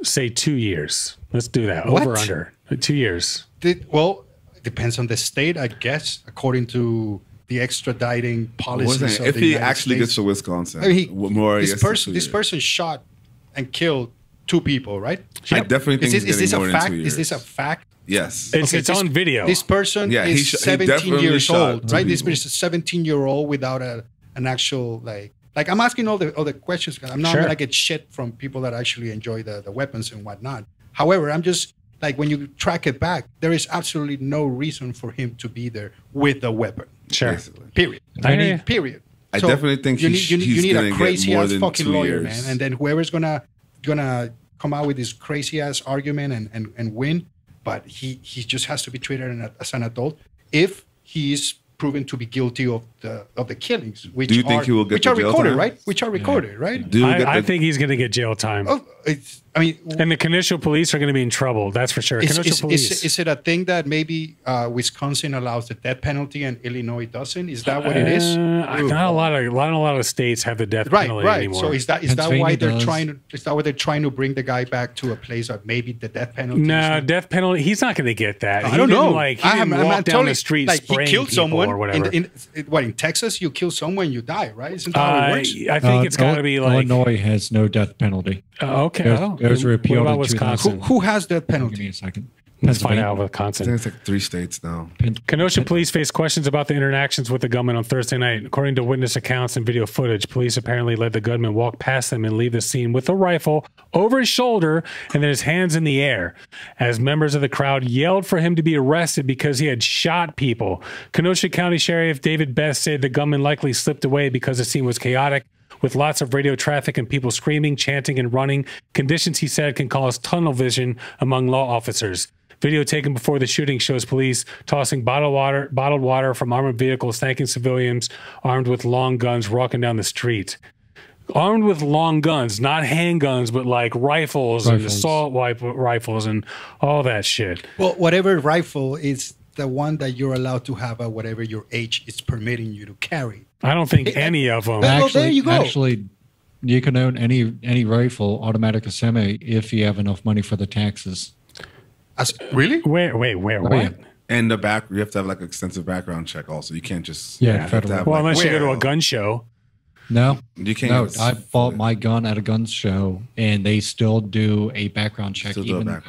say, 2 years. Let's do that. What? Over, under. 2 years. Well, it depends on the state, I guess, according to the extraditing policies of if the he United actually States. gets to Wisconsin, I mean, this person shot and killed 2 people, right? I definitely think he's getting more than 2 years. Is this a fact? Yes. It's on video. This person is 17 years old, right? This person is a 17-year-old without an actual, like I'm asking all the questions because I'm not going to get shit from people that actually enjoy the weapons and whatnot. However, I'm just, like, when you track it back, there is absolutely no reason for him to be there with a weapon. Sure. Basically. Period. Period. I definitely think you need a crazy ass fucking lawyer, years. man. And then whoever's gonna come out with this crazy ass argument and win, but he just has to be treated as an adult if he is proven to be guilty of the killings, which do you think he will get jail recorded, time? right? Which are recorded, right? I think he's going to get jail time. Oh, and the Kenosha police are going to be in trouble. That's for sure. Is it a thing that maybe Wisconsin allows the death penalty and Illinois doesn't? Is that what it is? Not a lot of states have the death penalty anymore. So is that why they're trying to? Is that why they're trying to bring the guy back to a place that maybe the death penalty? No, death penalty. He's not going to get that. I don't know. He didn't walk down the street spraying he killed people someone or whatever. In Texas, you kill someone, you die, right? Isn't that how it works? I think it's got to be like Illinois has no death penalty. Okay. There's a repeal in Wisconsin? Who has death penalty? Give me a second. Let's find out with Wisconsin. I think it's like 3 states now. Kenosha police face questions about the interactions with the gunman on Thursday night. According to witness accounts and video footage, police apparently let the gunman walk past them and leave the scene with a rifle over his shoulder and then his hands in the air as members of the crowd yelled for him to be arrested because he had shot people. Kenosha County Sheriff David Best said the gunman likely slipped away because the scene was chaotic, with lots of radio traffic and people screaming, chanting, and running. Conditions, he said, can cause tunnel vision among law officers. Video taken before the shooting shows police tossing bottled water from armored vehicles, thanking civilians armed with long guns walking down the street. Armed with long guns, not handguns, but like rifles. And assault rifles and all that shit. Well, whatever rifle is the one that you're allowed to have at whatever your age is permitting you to carry. I don't think any of them. There you go. Actually, you can own any rifle, automatic or semi, if you have enough money for the taxes. Really? Wait, what? Yeah. And you have to have like an extensive background check also. You can't just unless you go to a gun show. No, you can't. No, I bought my gun at a gun show, and they still do a background check. And you're not.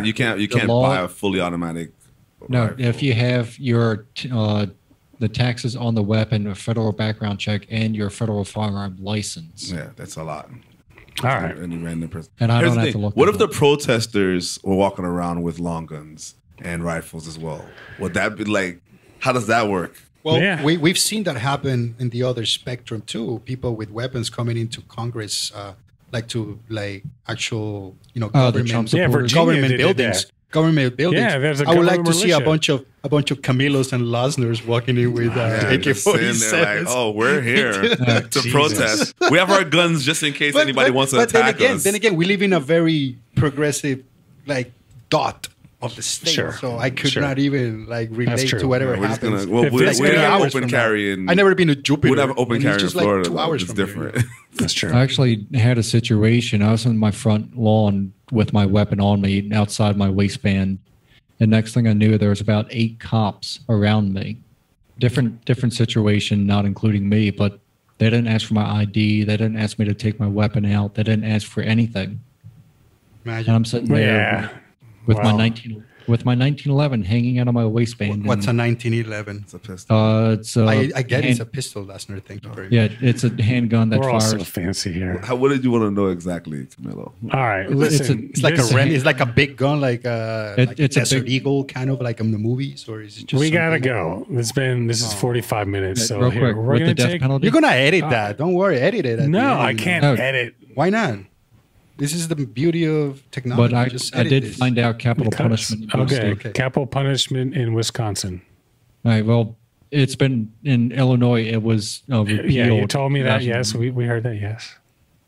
You can't buy a fully automatic. No, if you have your the taxes on the weapon, a federal background check, and your federal firearm license. Yeah, that's a lot. All right. Any random person. And I don't have to look. What if the protesters were walking around with long guns and rifles as well? Would that be like? How does that work? Well, we've seen that happen in the other spectrum too. People with weapons coming into Congress, actual, government buildings. Government buildings. Yeah, there's a I would like to see militia. a bunch of Camilos and Lasners walking in with AK-47s. Like, oh, we're here to protest. We have our guns just in case anybody wants to attack us. Then again, we live in a very progressive, dot of the state, so I could not even relate to whatever happens. We're not open carry. I've never been to Jupiter. We'd have open carry in Florida. 2 hours it's from different. Here. That's true. I actually had a situation. I was on my front lawn with my weapon on me outside my waistband. And next thing I knew, there was about 8 cops around me. Different situation, not including me, but they didn't ask for my ID. They didn't ask me to take my weapon out. They didn't ask for anything. Imagine. And I'm sitting there with my 1911 hanging out of my waistband. What's a 1911? It's a pistol. I get it's a pistol. That's another thing. Yeah, it's a handgun that fires. We're all so fancy here. What did you want to know exactly, Camilo? All right, listen. It's like a big gun, like a Desert Eagle, kind of like in the movies, or is it just? We gotta go. This is 45 minutes. So real quick, we're gonna death penalty. You're gonna edit that. Don't worry, edit it. No, I can't edit. Why not? This is the beauty of technology. But I did find out capital punishment. Okay, capital punishment in Wisconsin. All right. Well, it's been in Illinois. It was repealed. Yeah, you told me that. Yes, we heard that. Yes.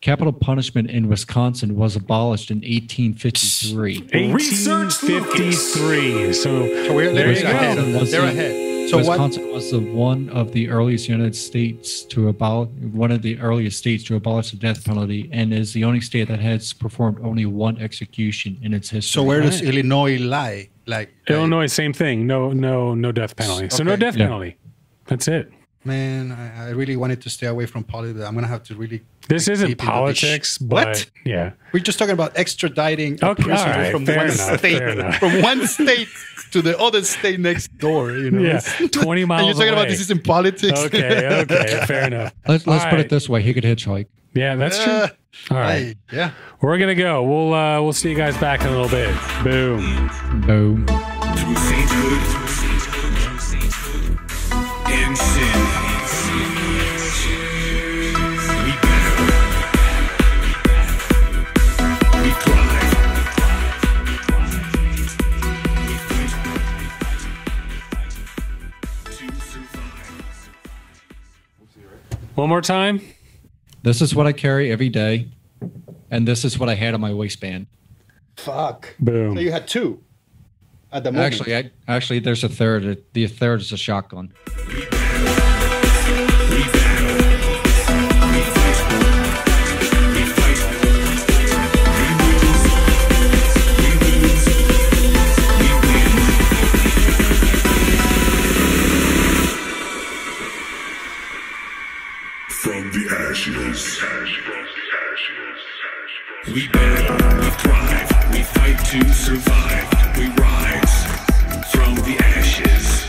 Capital punishment in Wisconsin was abolished in 1853. 1853. So there you go. They're ahead. So Wisconsin was one of the earliest United States to abolish the death penalty, and is the only state that has performed only one execution in its history. So where does Illinois lie? Illinois, same thing. No death penalty. So no death penalty. That's it. Man, I really wanted to stay away from politics. I'm gonna have to really. This isn't politics, but yeah, we're just talking about extraditing a prisoner from one state to the other state next door. Yeah, 20 miles. And you're talking about this isn't politics. Okay, fair enough. Let's put it this way: he could hitchhike. Yeah, that's true. All right. Yeah, we're gonna go. We'll see you guys back in a little bit. Boom. Boom. One more time. This is what I carry every day, and this is what I had on my waistband. Fuck. Boom. So you had 2 at the moment. Actually, there's a third. The third is a shotgun. From the ashes. We battle, we thrive, we fight to survive, we rise from the ashes.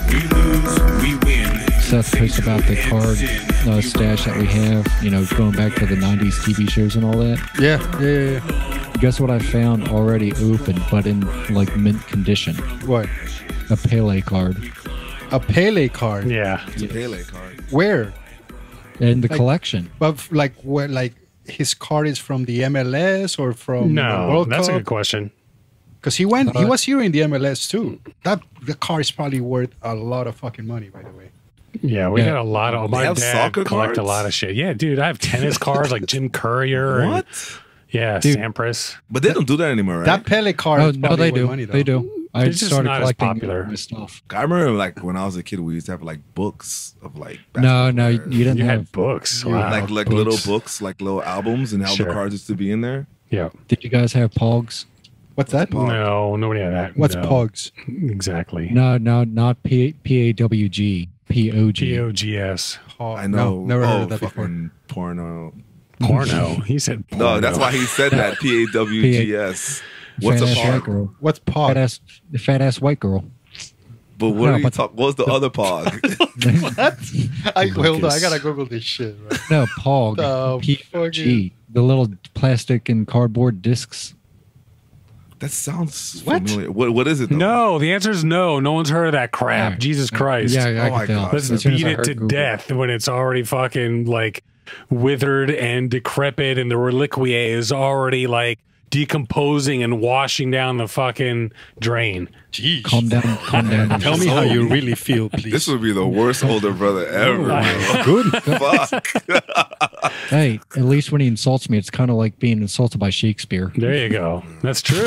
We lose, we win. Seth posted about the card stash that we have, you know, going back to the 90s TV shows and all that. Yeah. Guess what I found already open, but in like mint condition? What? A Pele card. A Pele card? Yeah. It's a Pele card. Where? In the collection. But like where? Like his card is from the MLS or from the World that's Cup? a good question. Because he was here in the MLS too. The car is probably worth a lot of fucking money, by the way. Yeah, we got a lot of. My have dad soccer collect cards? a lot of shit. Yeah, dude, I have tennis cards like Jim Courier. What? Yeah, Dude. Sampras. But they don't do that anymore, right? That Pele card is No, probably they worth do. money, though. They do. I It's just started not as collecting popular. my stuff. I remember like when I was a kid, we used to have like books of like No, basketball you players. didn't You have. had books. like Wow. like little books, like little albums, and how Sure. the cards used to be in there. Yeah. Did you guys have Pogs? What's that? Pog? No, nobody had that. What's no. Pogs? Exactly. No, not PAWG. POG. POGS. I know. Never heard of that fucking porno. Porno. He said porno. No, that's why he said that. PAWGS. What's a Fat-ass white pog? girl. What's Pog? Fat ass white girl. But what No, are you but- talk? What's the other pog? Hold on, I gotta Google this shit. Right? No, Pog. The POG. The little plastic and cardboard discs. That sounds What? familiar. What is it? Though? No, the answer is no. No one's heard of that crap. Yeah. Jesus Christ. Yeah, I Oh my can tell. God. Let's As soon as beat I it heard to Google. death when it's already fucking like withered and decrepit and the reliquia is already like decomposing and washing down the fucking drain. Jeez. Calm down. Calm down. Tell me how you really feel, please. This would be the worst older brother ever. bro. good. Fuck. Hey, at least when he insults me, it's kind of like being insulted by Shakespeare. There you go. That's true.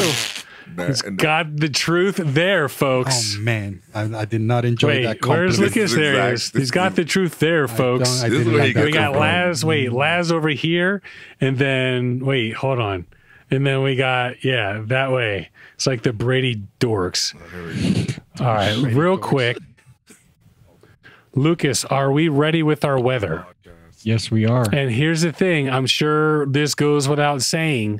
He's And got the truth there, folks. Oh man, I did not enjoy Wait, that where's compliment. Lucas? There he is. He's got the truth there, folks. I This is didn't where like you that We got compliment. Laz. Wait, Laz over here, and then wait, hold on, and then we got that way. It's like the Brady dorks. All right, real quick, Lucas, are we ready with our weather? Yes, we are. And here's the thing: I'm sure this goes without saying,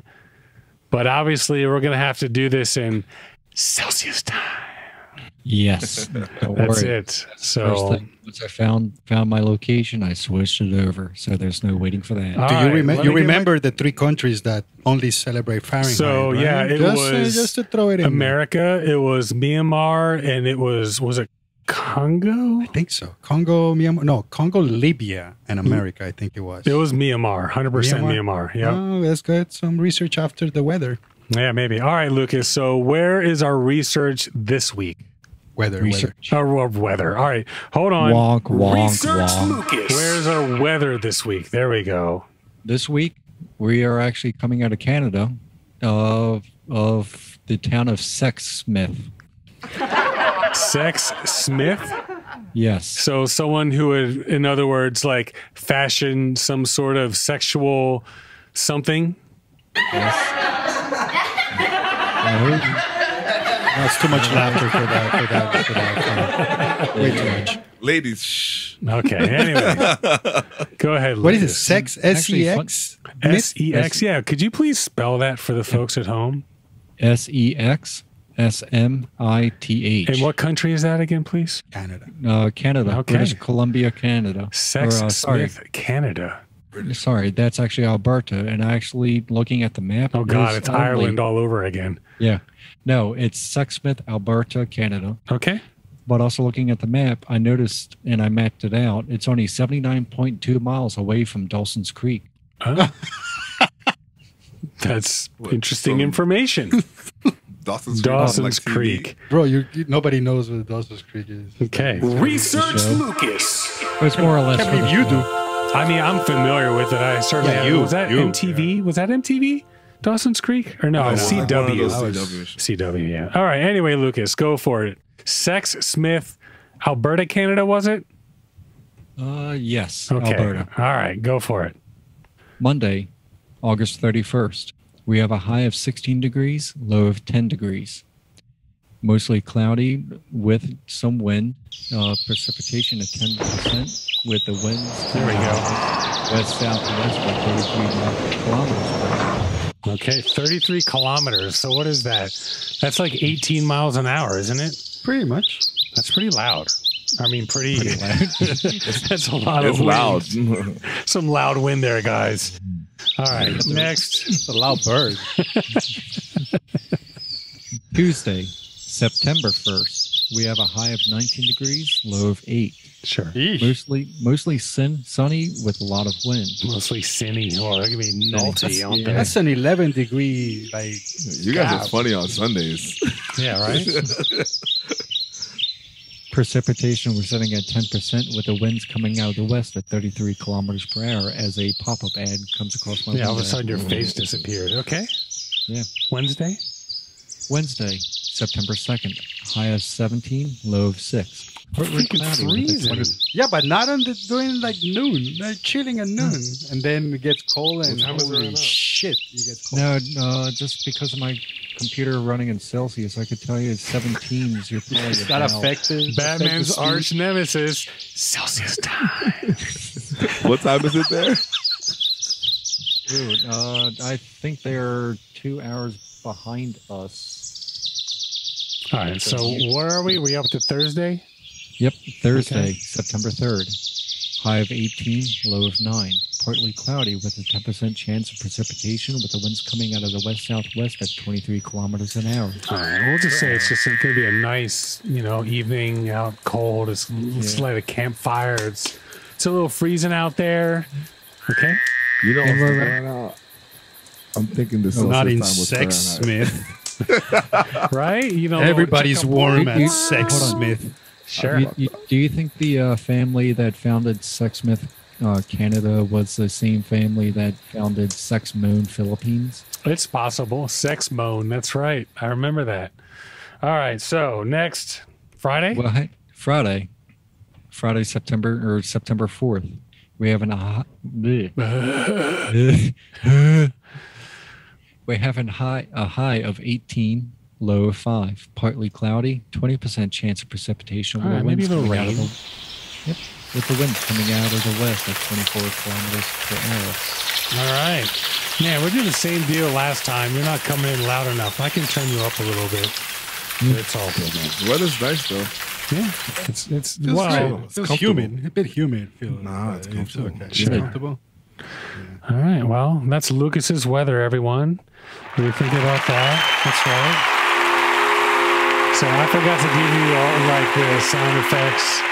but obviously we're gonna have to do this in Celsius time. Yes. Don't That's worry. it. First So. thing, once I found my location, I switched it over, so there's no waiting for that. All Do you, right, let you me get remember the 3 countries that only celebrate Fahrenheit? So right? yeah, it was just to throw it in. America. It was Myanmar, and it was it Congo? I think so. Congo, Myanmar. No, Congo, Libya, and America. I think it was. It was Myanmar, 100% Myanmar. Yeah, Oh, let's get some research after the weather. yeah, maybe. All right, Lucas. So where is our research this week? Weather. Research. Our weather. All right, hold on. Wonk, wonk, Research wonk. Lucas. Where's our weather this week? There we go. This week, we are actually coming out of Canada, of the town of Sexsmith. Sex Smith. Yes. So someone who would, in other words, like fashion some sort of sexual something. That's too much laughter for that. Way too much. Ladies, shh. Okay. Anyway, go ahead. What is it? Lucas. Sex? Actually, S-E-X? S-E-X. Yeah. Could you please spell that for the folks at home? SEXSMITH. And what country is that again, please? Canada. Canada. Okay. British Columbia, Canada. Sex Smith, Canada. Sorry, that's actually Alberta. And actually, looking at the map. Oh, God. It's only- Ireland all over again. Yeah. No, it's Sexsmith, Alberta, Canada. Okay. But also looking at the map, I noticed, and I mapped it out, it's only 79.2 miles away from Dawson's Creek. That's interesting so- information. Dawson's Dawson's Creek. Creek. Bro, nobody knows what Dawson's Creek is. Okay. Research show. Lucas. But it's more or less. Can't for the believe you show. do. I mean, I'm familiar with it. I certainly was that MTV? Yeah. Was that MTV? Dawson's Creek? Or no, CW. CW, yeah. All right. Anyway, Lucas, go for it. Sex Smith, Alberta, Canada, was it? Yes. Okay. Alberta. All right. Go for it. Monday, August 31st. We have a high of 16 degrees, low of 10 degrees. Mostly cloudy with some wind. Precipitation at 10% with the winds. There we go. West-southwest by 33 kilometers per hour. Okay, 33 kilometers. So what is that? That's like 18 miles an hour, isn't it? Pretty much. That's pretty loud. I mean, pretty loud. That's a lot of wind. Loud. Some loud wind there, guys. All right, next. It's a loud bird. Tuesday, September 1st. We have a high of 19 degrees, low of 8. Sure. Mostly sunny with a lot of wind. Mostly sunny. Oh, that could be naughty out there. That's an 11 degree, like. You guys are funny on Sundays. Yeah, right? Precipitation, we're sitting at 10% with the winds coming out of the west at 33 kilometers per hour as a pop-up ad comes across my window. Yeah, all of a sudden your face disappeared. Okay. Yeah. Wednesday, September 2nd. High of 17, low of 6. Freaking freezing. Yeah, but not during like noon. Like chilling at noon. And then it gets cold and holy shit, you get cold. No, just because of my computer running in Celsius, I could tell you it's 17. You're probably it's not effective. Batman's arch nemesis, Celsius time. What time is it there? Dude, I think they're 2 hours behind us. All right, so where are we? We up to Thursday? Yep, Thursday, September 3rd. High of 18, low of 9. Partly cloudy with a 10% chance of precipitation with the winds coming out of the west-southwest at 23 kilometers an hour. All right, we'll just say it's going to be a nice, evening out cold. It's light a campfire. It's a little freezing out there. Okay? You know what's going on? I'm thinking this not in Sex Smith. Right? Everybody's warm at Sex Smith. Sure. Do you think the family that founded Sexsmith Canada was the same family that founded Sex Moon Philippines? It's possible. Sex Moon. That's right. I remember that. All right. So next Friday. Well, hey, Friday, September 4th. We have a high of 18. Low of 5, partly cloudy, 20% chance of precipitation. All right, maybe a little rain. With the wind coming out of the west at 24 kilometers per hour. All right. Man, we're doing the same deal last time. You're not coming in loud enough. I can turn you up a little bit. It's all good, man. The weather's nice, though. Yeah. It's well, it's humid. A bit humid. Nah, it's comfortable. Okay. Sure. Comfortable. Yeah. All right. Well, that's Lucas's weather, everyone. What do you think about that? That's right. So I forgot to give you all the sound effects,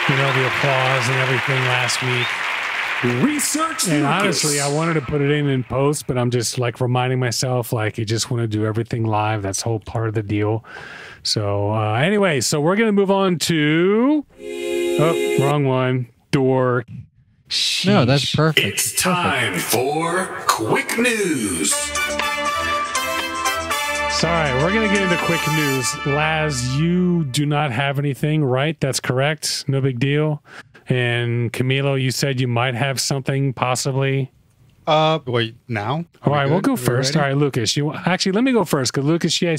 the applause and everything last week. Research. And honestly, I wanted to put it in post, but I'm just reminding myself you just want to do everything live. That's whole part of the deal. So anyway, so we're gonna move on to wrong one. Dork. Sheesh. No, that's perfect. It's time for quick news. Sorry, we're going to get into quick news. Laz, you do not have anything, right? That's correct. No big deal. And Camilo, you said you might have something possibly. Wait, now? All right, we'll go first. All right, Lucas. Actually, let me go first because Lucas, you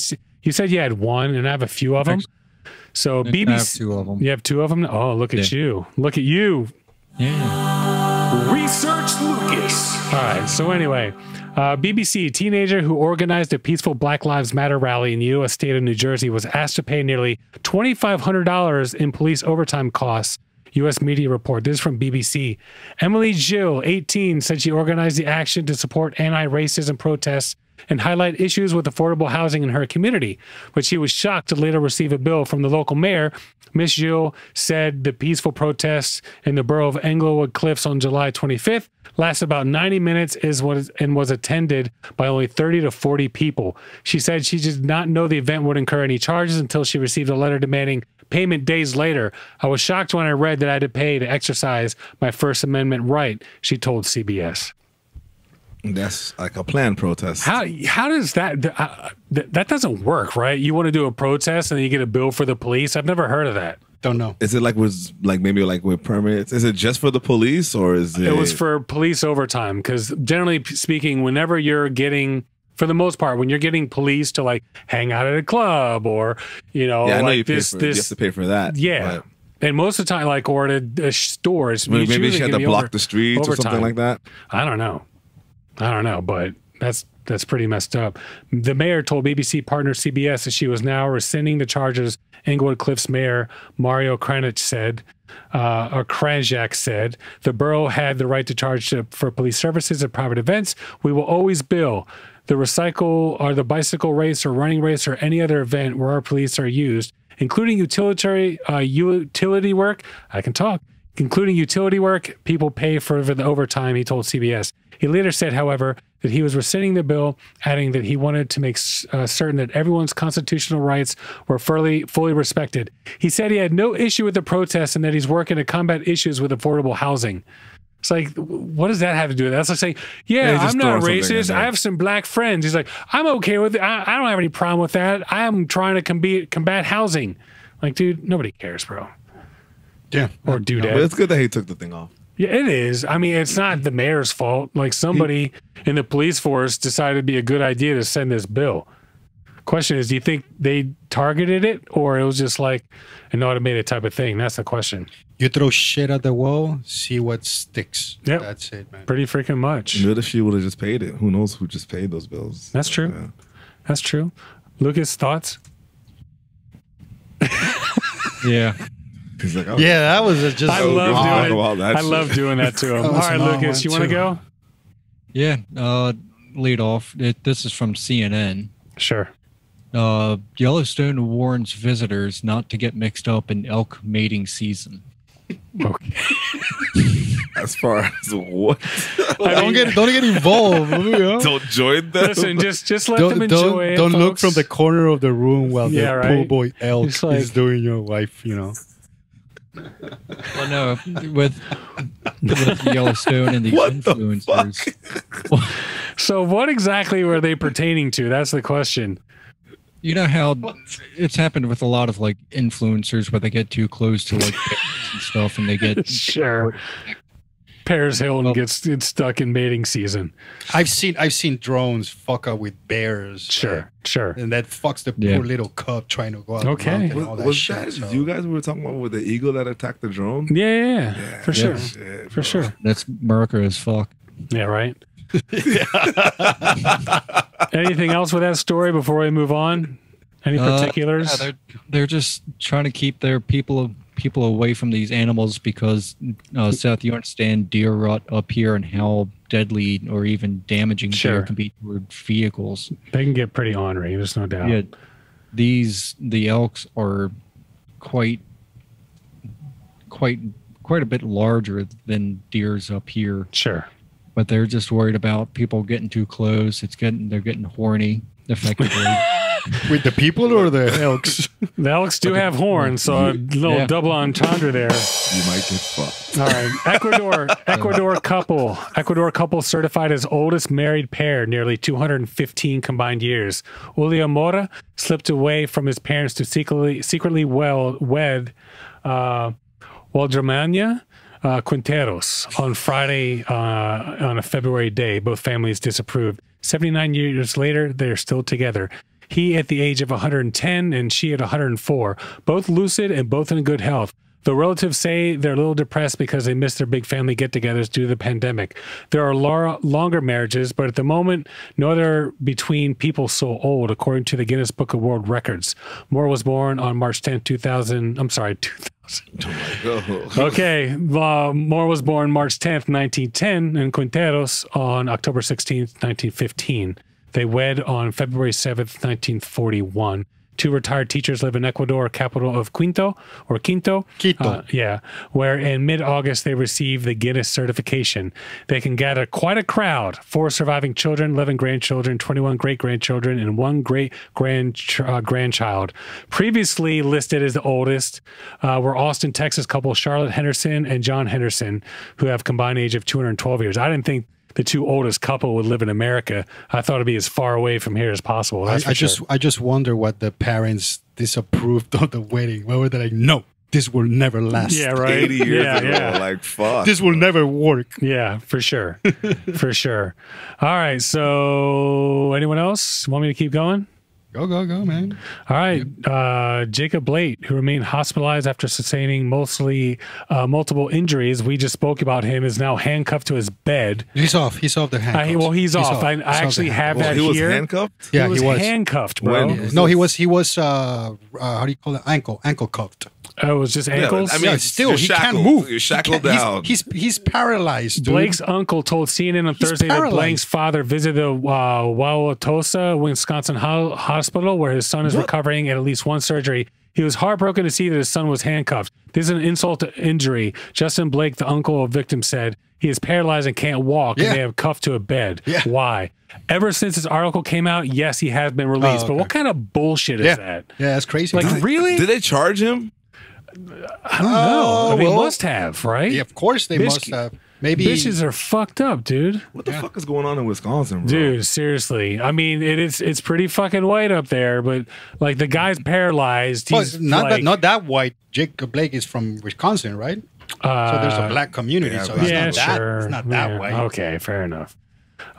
said you had one, and I have a few of them. So BBC, I have 2 of them. You have 2 of them? Oh, look at you. Look at you. Yeah. Research Lucas. All right, so anyway. BBC, teenager who organized a peaceful Black Lives Matter rally in the U.S. state of New Jersey was asked to pay nearly $2,500 in police overtime costs, U.S. media report. This is from BBC. Emily Jill, 18, said she organized the action to support anti-racism protests and highlight issues with affordable housing in her community. But she was shocked to later receive a bill from the local mayor. Ms. Gilles said the peaceful protests in the borough of Englewood Cliffs on July 25th lasted about 90 minutes and was attended by only 30 to 40 people. She said she did not know the event would incur any charges until she received a letter demanding payment days later. I was shocked when I read that I had to pay to exercise my First Amendment right, she told CBS. That's like a planned protest. How does that doesn't work, right? You want to do a protest and then you get a bill for the police? I've never heard of that. Don't know. Is it maybe with permits? Is it just for the police or is it? It was for police overtime because generally speaking, whenever you're getting, for the most part, when you're getting police to like hang out at a club or I know you have to pay for that. Yeah. And most of the time, like, or at a store, maybe she had to block the streets or something like that. I don't know, but that's pretty messed up. The mayor told BBC partner CBS that she was now rescinding the charges. Englewood Cliffs Mayor Mario Kranjak said, the borough had the right to charge for police services at private events. We will always bill the recycle or the bicycle race or running race or any other event where our police are used, including utility work. I can talk. Including utility work, people pay for the overtime, he told CBS. He later said, however, that he was rescinding the bill, adding that he wanted to make certain that everyone's constitutional rights were fully respected. He said he had no issue with the protests and that he's working to combat issues with affordable housing. It's like, what does that have to do with it? That's like saying, I'm not racist. I have some black friends. He's like, I'm okay with it. I don't have any problem with that. I am trying to combat housing. Like, dude, nobody cares, bro. Yeah. Or do that. But it's good that he took the thing off. Yeah, it is. I mean, it's not the mayor's fault. Like, somebody in the police force decided it'd be a good idea to send this bill. Question is, do you think they targeted it or it was just like an automated type of thing? That's the question. You throw shit at the wall, see what sticks. Yep. That's it, man. Pretty freaking much. What if she would have just paid it? Who knows who just paid those bills? That's true. Yeah. That's true. Lucas, thoughts? Yeah. He's like, that was just. I love doing that to him. All right, Lucas, you want to go? Yeah. Lead off. This is from CNN. Sure. Yellowstone warns visitors not to get mixed up in elk mating season. Okay. As far as what? Don't get involved. Don't join them. Listen, just let them enjoy it. Don't look from the corner of the room while the poor boy elk is doing your wife, Well, no, with Yellowstone and the influencers. So what exactly were they pertaining to? That's the question. You know how it's happened with a lot of like influencers where they get too close to like and stuff and they get sure. Paris Hilton gets stuck in mating season. I've seen drones fuck up with bears. Sure. And that fucks the poor little cub trying to go out. Okay. Was that you guys were talking about with the eagle that attacked the drone? Yeah. For sure. Shit, for sure. That's America as fuck. Yeah, right. Anything else with that story before we move on? Any particulars? Yeah, they're just trying to keep their people away from these animals because Seth, you understand deer rut up here and how deadly or even damaging deer can be toward vehicles. They can get pretty ornery, there's no doubt. Yeah, the elks are quite a bit larger than deers up here. Sure. But they're just worried about people getting too close. They're getting horny effectively. With the people or the elks? The elks do have horns, so a little double entendre there. You might get fucked. All right. Ecuador couple certified as oldest married pair, nearly 215 combined years. Julio Mora slipped away from his parents to secretly wed Waldramania Quinteros on Friday on a February day. Both families disapproved. 79 years later, they're still together. He at the age of 110 and she at 104, both lucid and both in good health. The relatives say they're a little depressed because they miss their big family get-togethers due to the pandemic. There are longer marriages, but at the moment, no other between people so old, according to the Guinness Book of World Records. Moore was born on March 10, 2000. I'm sorry, 2000. Okay, Moore was born March 10th, 1910, and Quinteros on October 16th, 1915. They wed on February 7th, 1941. Two retired teachers live in Ecuador, capital of Quito. Yeah, where in mid-August they receive the Guinness certification. They can gather quite a crowd. 4 surviving children, 11 grandchildren, 21 great-grandchildren, and 1 great-grandchild. Previously listed as the oldest were Austin, Texas couple Charlotte Henderson and John Henderson, who have combined age of 212 years. I didn't think the 2 oldest couple would live in America. I thought it'd be as far away from here as possible. I just wonder what the parents disapproved of the wedding. What were they like? No, this will never last. Yeah, right. 80 years ago, like fuck. This will never work. Yeah, for sure, for sure. All right. So, anyone else want me to keep going? Go, man. All right. Jacob Blake, who remained hospitalized after sustaining multiple injuries. We just spoke about him, is now handcuffed to his bed. He's off. He's off the handcuffs. He's off. I actually have that here. He was handcuffed? Yeah, he was handcuffed, bro. No, he was how do you call it? Ankle cuffed. Oh, it was just ankles? Yeah, I mean, still, he can't move. You're shackled down. He's paralyzed, dude. Blake's uncle told CNN on Thursday that Blake's father visited the Wauwatosa, Wisconsin hospital, where his son is recovering at least 1 surgery. He was heartbroken to see that his son was handcuffed. This is an insult to injury. Justin Blake, the uncle of victim, said he is paralyzed and can't walk, and they have cuffed to a bed. Yeah. Why? Ever since this article came out, yes, he has been released. But what kind of bullshit is that? Yeah, that's crazy. Like, really? Did they charge him? I don't know. They must have, right? Yeah, of course they must have. Maybe bitches are fucked up, dude. What the fuck is going on in Wisconsin, bro? Dude, seriously. I mean, it's pretty fucking white up there, but like the guy's paralyzed. He's not that white. Jacob Blake is from Wisconsin, right? So there's a black community. So it's not that white. Okay, fair enough.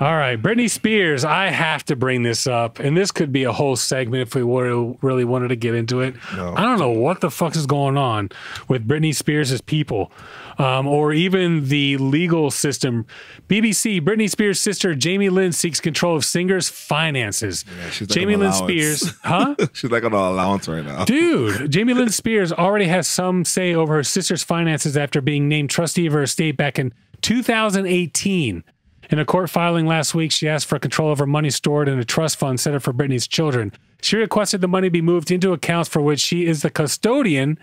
All right, Britney Spears. I have to bring this up, and this could be a whole segment if we really wanted to get into it. No. I don't know what the fuck is going on with Britney Spears' people, or even the legal system. BBC, Britney Spears' sister Jamie Lynn seeks control of singer's finances. Yeah, she's like Jamie Lynn Spears, huh? She's like on an allowance right now. Dude, Jamie Lynn Spears already has some say over her sister's finances after being named trustee of her estate back in 2018. In a court filing last week, she asked for control of her money stored in a trust fund set up for Britney's children. She requested the money be moved into accounts for which she is the custodian.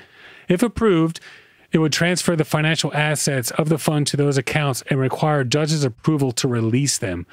If approved, it would transfer the financial assets of the fund to those accounts and require a judge's approval to release them.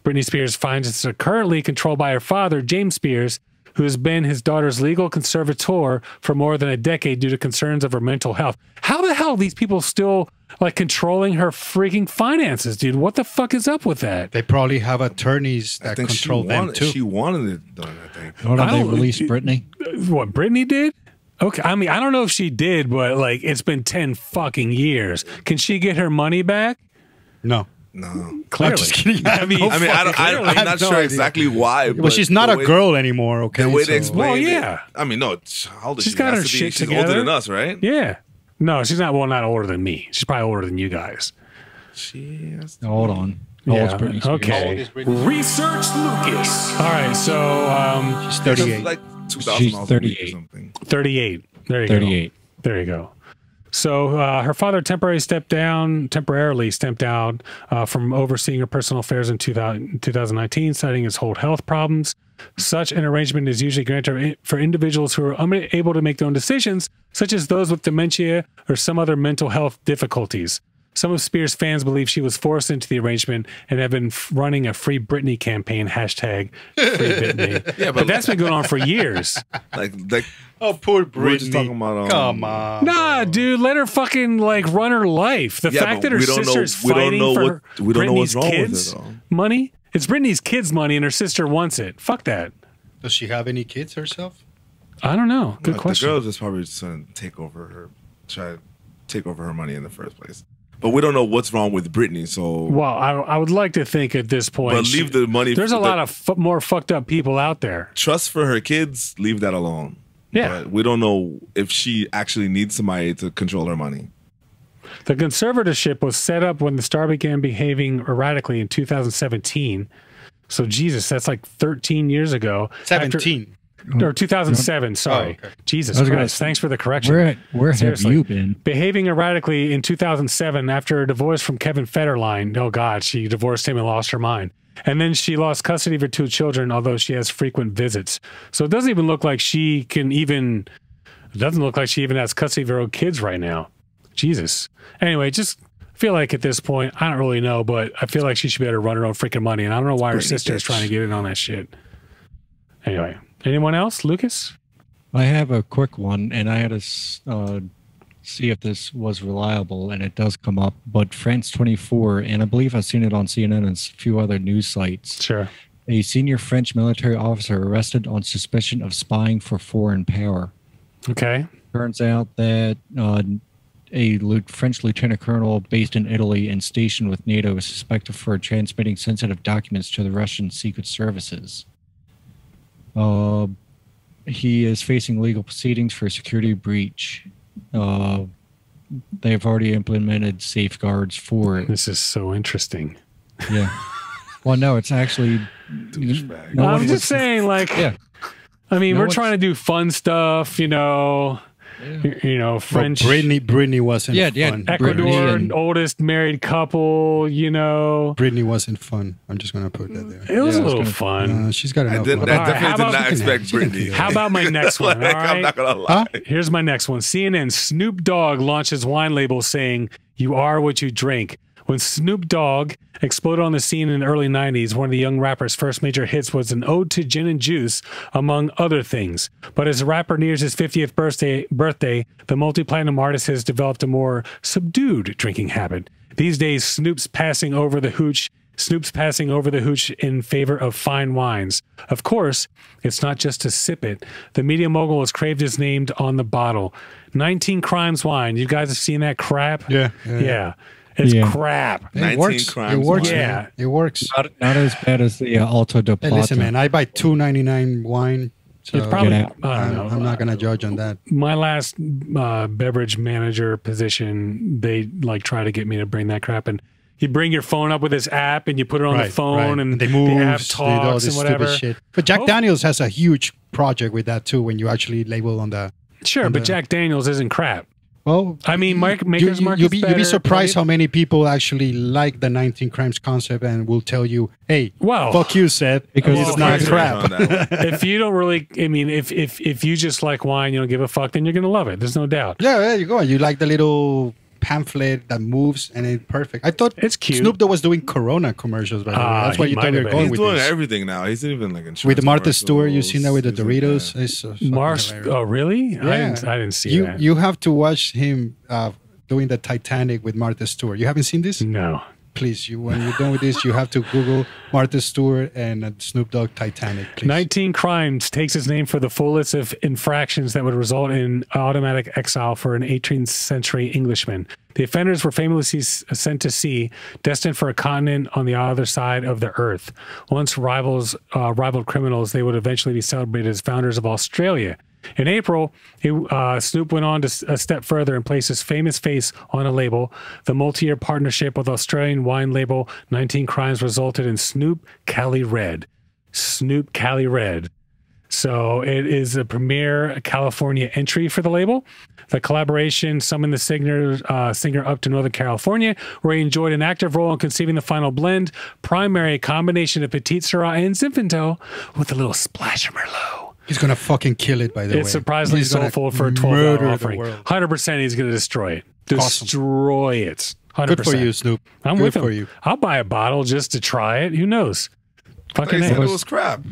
Britney Spears' finances are currently controlled by her father, James Spears, who has been his daughter's legal conservator for more than a decade due to concerns of her mental health. How the hell are these people still like controlling her freaking finances, dude? What the fuck is up with that? They probably have attorneys that control them too. She wanted it done, I think. Why don't they release Britney? What, Britney did? Okay, I mean, I don't know if she did, but like it's been 10 fucking years. Can she get her money back? No. Clearly. I'm just kidding. I'm not sure exactly why. Well, she's not a girl anymore, okay? The way they explain it. I mean, no, how old is she? She's got her shit together. She's older than us, right? Yeah. No, she's not. Well, not older than me. She's probably older than you guys. Hold on. Okay. Research Lucas. All right. So she's 38. Like 2,000 she's 38. 38. There you 38. Go. There you go. So her father temporarily stepped down from overseeing her personal affairs in 2019, citing his whole health problems. Such an arrangement is usually granted for individuals who are unable to make their own decisions, such as those with dementia or some other mental health difficulties. Some of Spears' fans believe she was forced into the arrangement and have been running a Free Britney campaign, #Free Britney. Yeah, but that's been going on for years. Like oh, poor Britney. We're just talking about, come on. Nah, dude, let her fucking like run her life. The fact that her sister's fighting for Britney's kids' money, it's Britney's kids' money and her sister wants it. Fuck that. Does she have any kids herself? I don't know. Good question. The girl just probably just trying to try to take over her money in the first place. But we don't know what's wrong with Britney, so... Well, I would like to think at this point... But leave the money... There's a lot of more fucked up people out there. Trust for her kids, leave that alone. Yeah. But we don't know if she actually needs somebody to control her money. The conservatorship was set up when the star began behaving erratically in 2017. So, Jesus, that's like 13 years ago. 17. or 2007. Sorry, Jesus Christ. Thanks for the correction. Where have you been? Behaving erratically in 2007 after a divorce from Kevin Federline. Oh God, she divorced him and lost her mind. And then she lost custody of her 2 children, although she has frequent visits. So it doesn't even look like she can even. It doesn't look like she even has custody of her own kids right now. Jesus. Anyway, just feel like at this point, I don't really know, but I feel like she should be able to run her own freaking money. And I don't know why her sister is trying to get in on that shit. Anyway, anyone else? Lucas? I have a quick one, and I had to see if this was reliable, and it does come up. But France 24, and I believe I've seen it on CNN and a few other news sites. Sure. A senior French military officer arrested on suspicion of spying for foreign power. Okay. Turns out that a French lieutenant colonel based in Italy and stationed with NATO is suspected for transmitting sensitive documents to the Russian secret services. He is facing legal proceedings for security breach. They've already implemented safeguards for it. This is so interesting. Yeah. Well, no, it's actually. I'm just saying, like, yeah. I mean, we're trying to do fun stuff, you know. Yeah. You know, French. Well, Britany wasn't fun. Ecuador, oldest married couple, you know. Britany wasn't fun. I'm just going to put that there. It was a little fun. She's got enough. I definitely did not expect Britany. How about my next one? Like, all right? I'm not going to lie. Here's my next one. CNN, Snoop Dogg launches wine label saying, "You are what you drink." When Snoop Dogg exploded on the scene in the early 90s, one of the young rapper's first major hits was an ode to gin and juice, among other things. But as the rapper nears his 50th birthday, the multi-platinum artist has developed a more subdued drinking habit. These days, Snoop's passing over the hooch in favor of fine wines. Of course, it's not just to sip it. The media mogul has craved his name on the bottle. 19 Crimes wine. You guys have seen that crap? Yeah. It's crap. It works. It works. Yeah, man. It works. Not as bad as the Alto de Plata. Hey, listen, man. I buy $2.99 wine. So it's probably, I don't know. I'm not going to judge on that. My last beverage manager position, they like try to get me to bring that crap, and you bring your phone up with this app, and you put it on the phone, and they move, the app talks and whatever. Shit. But Jack Daniels has a huge project with that too. When you actually label on the but Jack Daniels isn't crap. Well, I mean, Maker's Mark you'll be surprised how many people actually like the 19 Crimes concept and will tell you, "Hey, fuck you, Seth, because it's not crap." If you don't really, I mean, if you just like wine, you don't give a fuck, then you're gonna love it. There's no doubt. Yeah, there you go. You like the little pamphlet that moves and it's perfect. I thought it's cute. Snoop Dogg was doing Corona commercials, by the way. That's why you thought we were going with this. He's doing everything now. He's even like with Martha Stewart. You seen that with the Doritos? Oh, really? Yeah. I didn't see that. You have to watch him doing the Titanic with Martha Stewart. You haven't seen this? No. Please, when you're done with this, you have to Google Martha Stewart and Snoop Dogg Titanic. Please. 19 Crimes takes its name for the full list of infractions that would result in automatic exile for an 18th century Englishman. The offenders were famously sent to sea, destined for a continent on the other side of the earth. Once rivaled criminals, they would eventually be celebrated as founders of Australia. In April, Snoop went on to a step further and placed his famous face on a label. The multi-year partnership with Australian wine label 19 Crimes resulted in Snoop Cali Red. Snoop Cali Red. So it is a premier California entry for the label. The collaboration summoned the singer up to Northern California, where he enjoyed an active role in conceiving the final blend, primary combination of Petite Syrah and Zinfandel with a little splash of Merlot. He's going to fucking kill it, by the way. It's surprisingly soulful for a 12-hour offering. 100% he's going to destroy it. Destroy it. 100%. Good for you, Snoop. I'm with him. For you. I'll buy a bottle just to try it. Who knows? Fucking it was crap.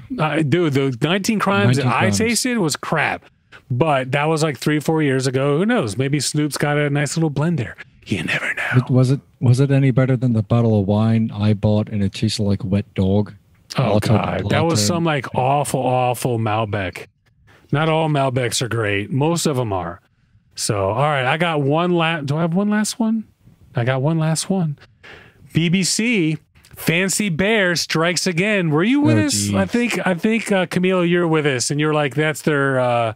Dude, the 19 Crimes that I tasted was crap. But that was like 3-4 years ago. Who knows? Maybe Snoop's got a nice little blend there. You never know. Was it any better than the bottle of wine I bought and it tasted like wet dog? Oh, God. That was some like awful Malbec. Not all Malbecs are great. Most of them are. So, all right. I got one last. Do I have one last one? I got one last one. BBC Fancy Bear strikes again. Were you with us? Geez. I think Camilo, you're with us, and you're like, that's their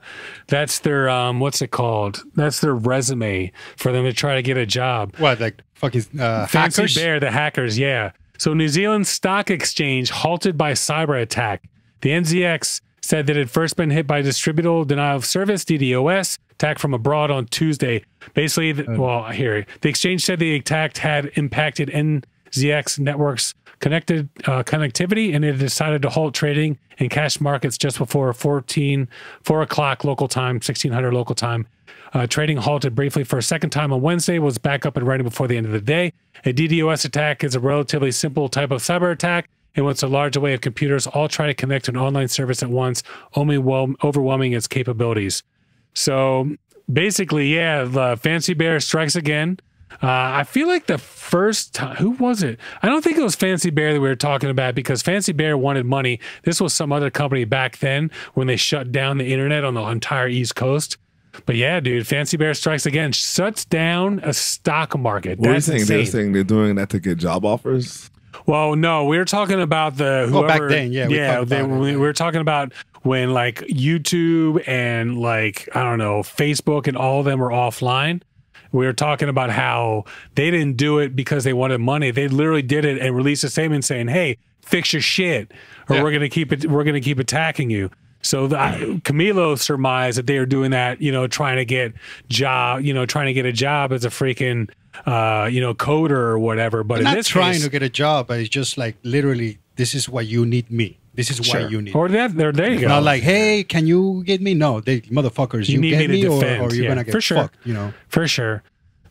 what's it called? That's their resume for them to try to get a job. What, like fucking Fancy hackers? Bear, the hackers, yeah. So New Zealand Stock Exchange halted by cyber attack. The NZX said that it had first been hit by distributable denial of service, DDoS, attack from abroad on Tuesday. Basically, the exchange said the attack had impacted NZX networks connectivity, and it decided to halt trading in cash markets just before 4 o'clock local time, 1600 local time. Trading halted briefly for a second time on Wednesday, was back up and running before the end of the day. A DDoS attack is a relatively simple type of cyber attack in which a large array of computers all try to connect to an online service at once, only overwhelming its capabilities. So basically, the Fancy Bear strikes again. I feel like the first time, who was it? I don't think it was Fancy Bear that we were talking about, because Fancy Bear wanted money. This was some other company back then when they shut down the internet on the entire East Coast. But yeah, dude, Fancy Bear strikes again, shuts down a stock market. What are you saying? They're saying they're doing that to get job offers? Well, no, we were talking about whoever. back then, we were talking about when like YouTube and like, I don't know, Facebook and all of them were offline. We were talking about how they didn't do it because they wanted money. They literally did it and released a statement saying, "Hey, fix your shit, or we're gonna keep attacking you." So Camilo surmised that they were doing that, trying to get a job as a freaking, coder or whatever. But not trying to get a job, but it's just like literally, this is why you need me. This is why you need. Or there you go. Not like, hey, can you get me? No, they motherfuckers, you need get me to or defend. you're gonna get fucked. For sure.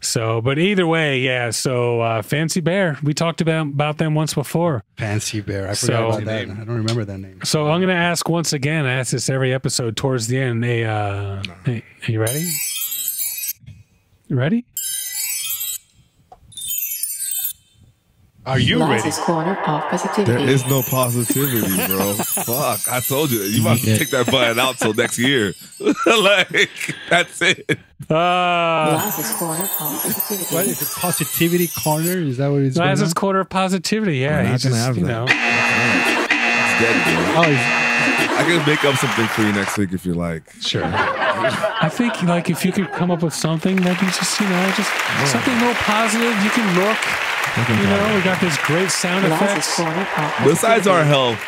So, but either way, yeah. So, Fancy Bear, we talked about them once before. Fancy Bear, I forgot about that. I don't remember that name. So, I'm going to ask once again. I ask this every episode towards the end. Hey, are you ready? Ready? Are you ready? Corner of positivity. There is no positivity, bro. Fuck, I told you. You must take that button out till next year. Like, that's it. Laz's corner of positivity. What is it? Positivity corner? Is that what it's called? Laz's corner of positivity. Yeah, he's just, It's dead, bro. I can make up something for you next week if you like. Sure. I think like if you could come up with something that you just something more positive, you can look. We got this great sound effects. Besides our health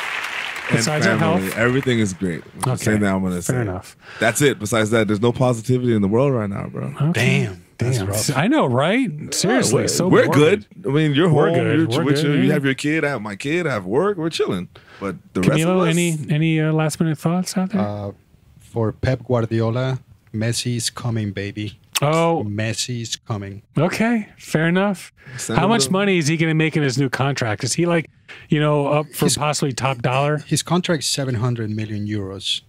and family, everything is great. Okay. Saying that, I'm gonna say. Fair enough. That's it. Besides that, there's no positivity in the world right now, bro. Okay. Damn. I know, right? Seriously. We're good. I mean, you're home. We're good. You have your kid. I have my kid. I have work. We're chilling. But the Camilo, rest of us, any last minute thoughts out there? For Pep Guardiola, Messi is coming, baby. Oh, Messi is coming. Okay, fair enough. How much money is he going to make in his new contract? Is he like, up for possibly top dollar? His contract is 700 million euros.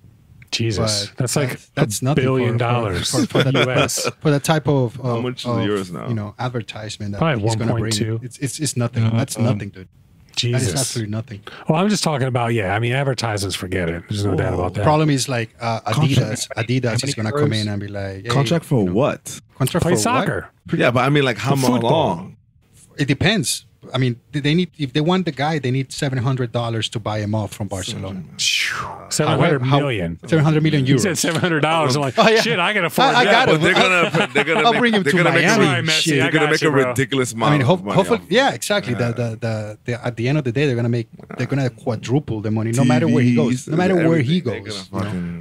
Jesus, that's nothing $1 billion for the US. For the type of how much is the euros now? Advertisement that probably he's going to bring. 1.2. It's nothing. That's nothing, dude. Jesus. That is absolutely nothing. Well, I'm just talking about, advertisements, forget it. There's no doubt about that. The problem is like Adidas is going to come in and be like, hey, contract for what? Contract play for soccer. What? Yeah, but I mean, like how long? It depends. I mean, if they want the guy, they need $700 to buy him off from Barcelona. 700 million. 700 million euros. He said $700. I'm like, shit, I can afford that. I got it. They're gonna I'll bring him to Miami. They're gonna make a ridiculous amount. I mean, of money hopefully, yeah, exactly. At the end of the day, they're gonna quadruple the money, no matter where he goes. No matter where he goes.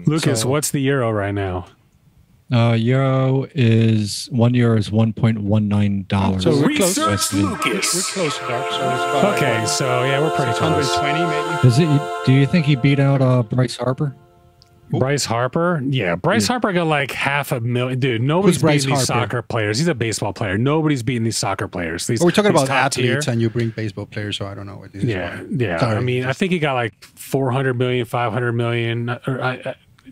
Lucas, what's the euro right now? Euro is €1 is $1.19. So we're close. Research Lucas. We're close, Doc. So it's about Okay, so yeah, we're pretty close. 120 maybe. Do you think he beat out Bryce Harper? Bryce Harper? Yeah, Bryce Harper got like $500,000. Dude, nobody's beating these soccer players. He's a baseball player. Nobody's beating these soccer players. We're talking about athletes, and you bring baseball players, so I don't know what this is. Yeah. Sorry. I mean, I think he got like 400 million, 500 million.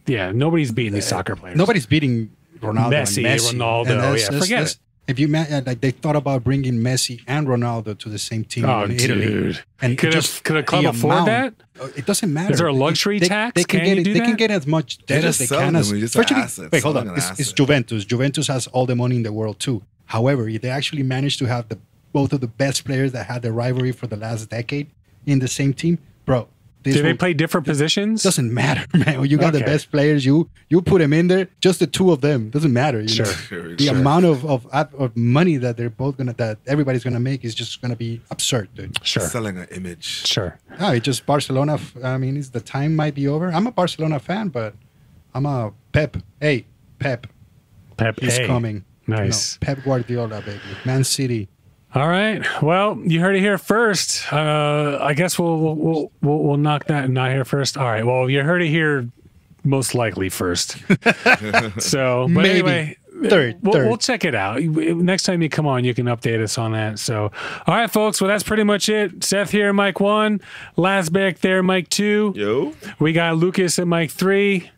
Nobody's beating these soccer players. Nobody's beating Ronaldo, Messi, Ronaldo. Forget it. If you like, they thought about bringing Messi and Ronaldo to the same team in Italy. Dude. And could a club afford that? It doesn't matter. Is there a luxury tax? They can get as much debt as they can. Wait, hold on. It's Juventus. Juventus has all the money in the world too. However, if they actually managed to have both of the best players that had the rivalry for the last decade in the same team, bro, Do they play different positions? Doesn't matter, man. You got the best players. You put them in there. Just the two of them doesn't matter. You know? The amount of money that they're both that everybody's gonna make is just gonna be absurd, dude. Sure, selling an image. Sure. No, it's just Barcelona. I mean, the time might be over. I'm a Barcelona fan, but I'm a Pep. Hey, Pep. Pep is coming. Nice. You know, Pep Guardiola, baby. Man City. All right. Well, you heard it here first. I guess we'll knock that not here first. All right. Well, you heard it here most likely first. So, but maybe anyway, third. We'll check it out. Next time you come on, you can update us on that. So, all right, folks. Well, that's pretty much it. Seth here, mic 1. Last back there, mic 2. Yo. We got Lucas at mic 3.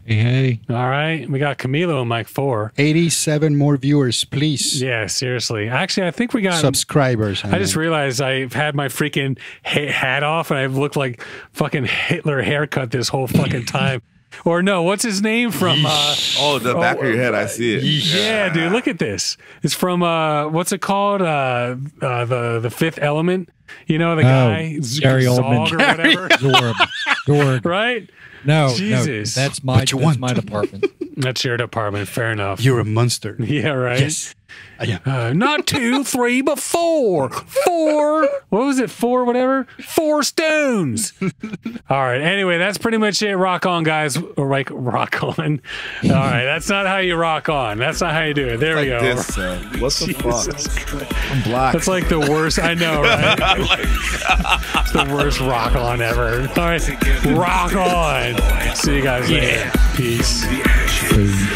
Hey. All right. We got Camilo, Mike 4. 87 more viewers, please. Yeah, seriously. Actually, I think we got subscribers. I just realized I've had my freaking hat off and I've looked like fucking Hitler haircut this whole fucking time. Or no, what's his name from? The back of your head, I see it. Yeah, dude, look at this. It's from what's it called? The Fifth Element. You know the guy, Gary Zog Oldman or whatever. Zorg. Right? No, Jesus. No, that's my department. That's your department. Fair enough. You're a monster. Yeah, right. Yes. Not 2, 3, but 4. 4. What was it? 4, whatever. 4 stones. All right. Anyway, that's pretty much it. Rock on, guys. Or like rock on. All right. That's not how you rock on. That's not how you do it. There we go. This, what the fuck? I'm black. That's like the worst. I know, right? It's the worst rock on ever. All right. Rock on. See you guys later. Peace. The ashes.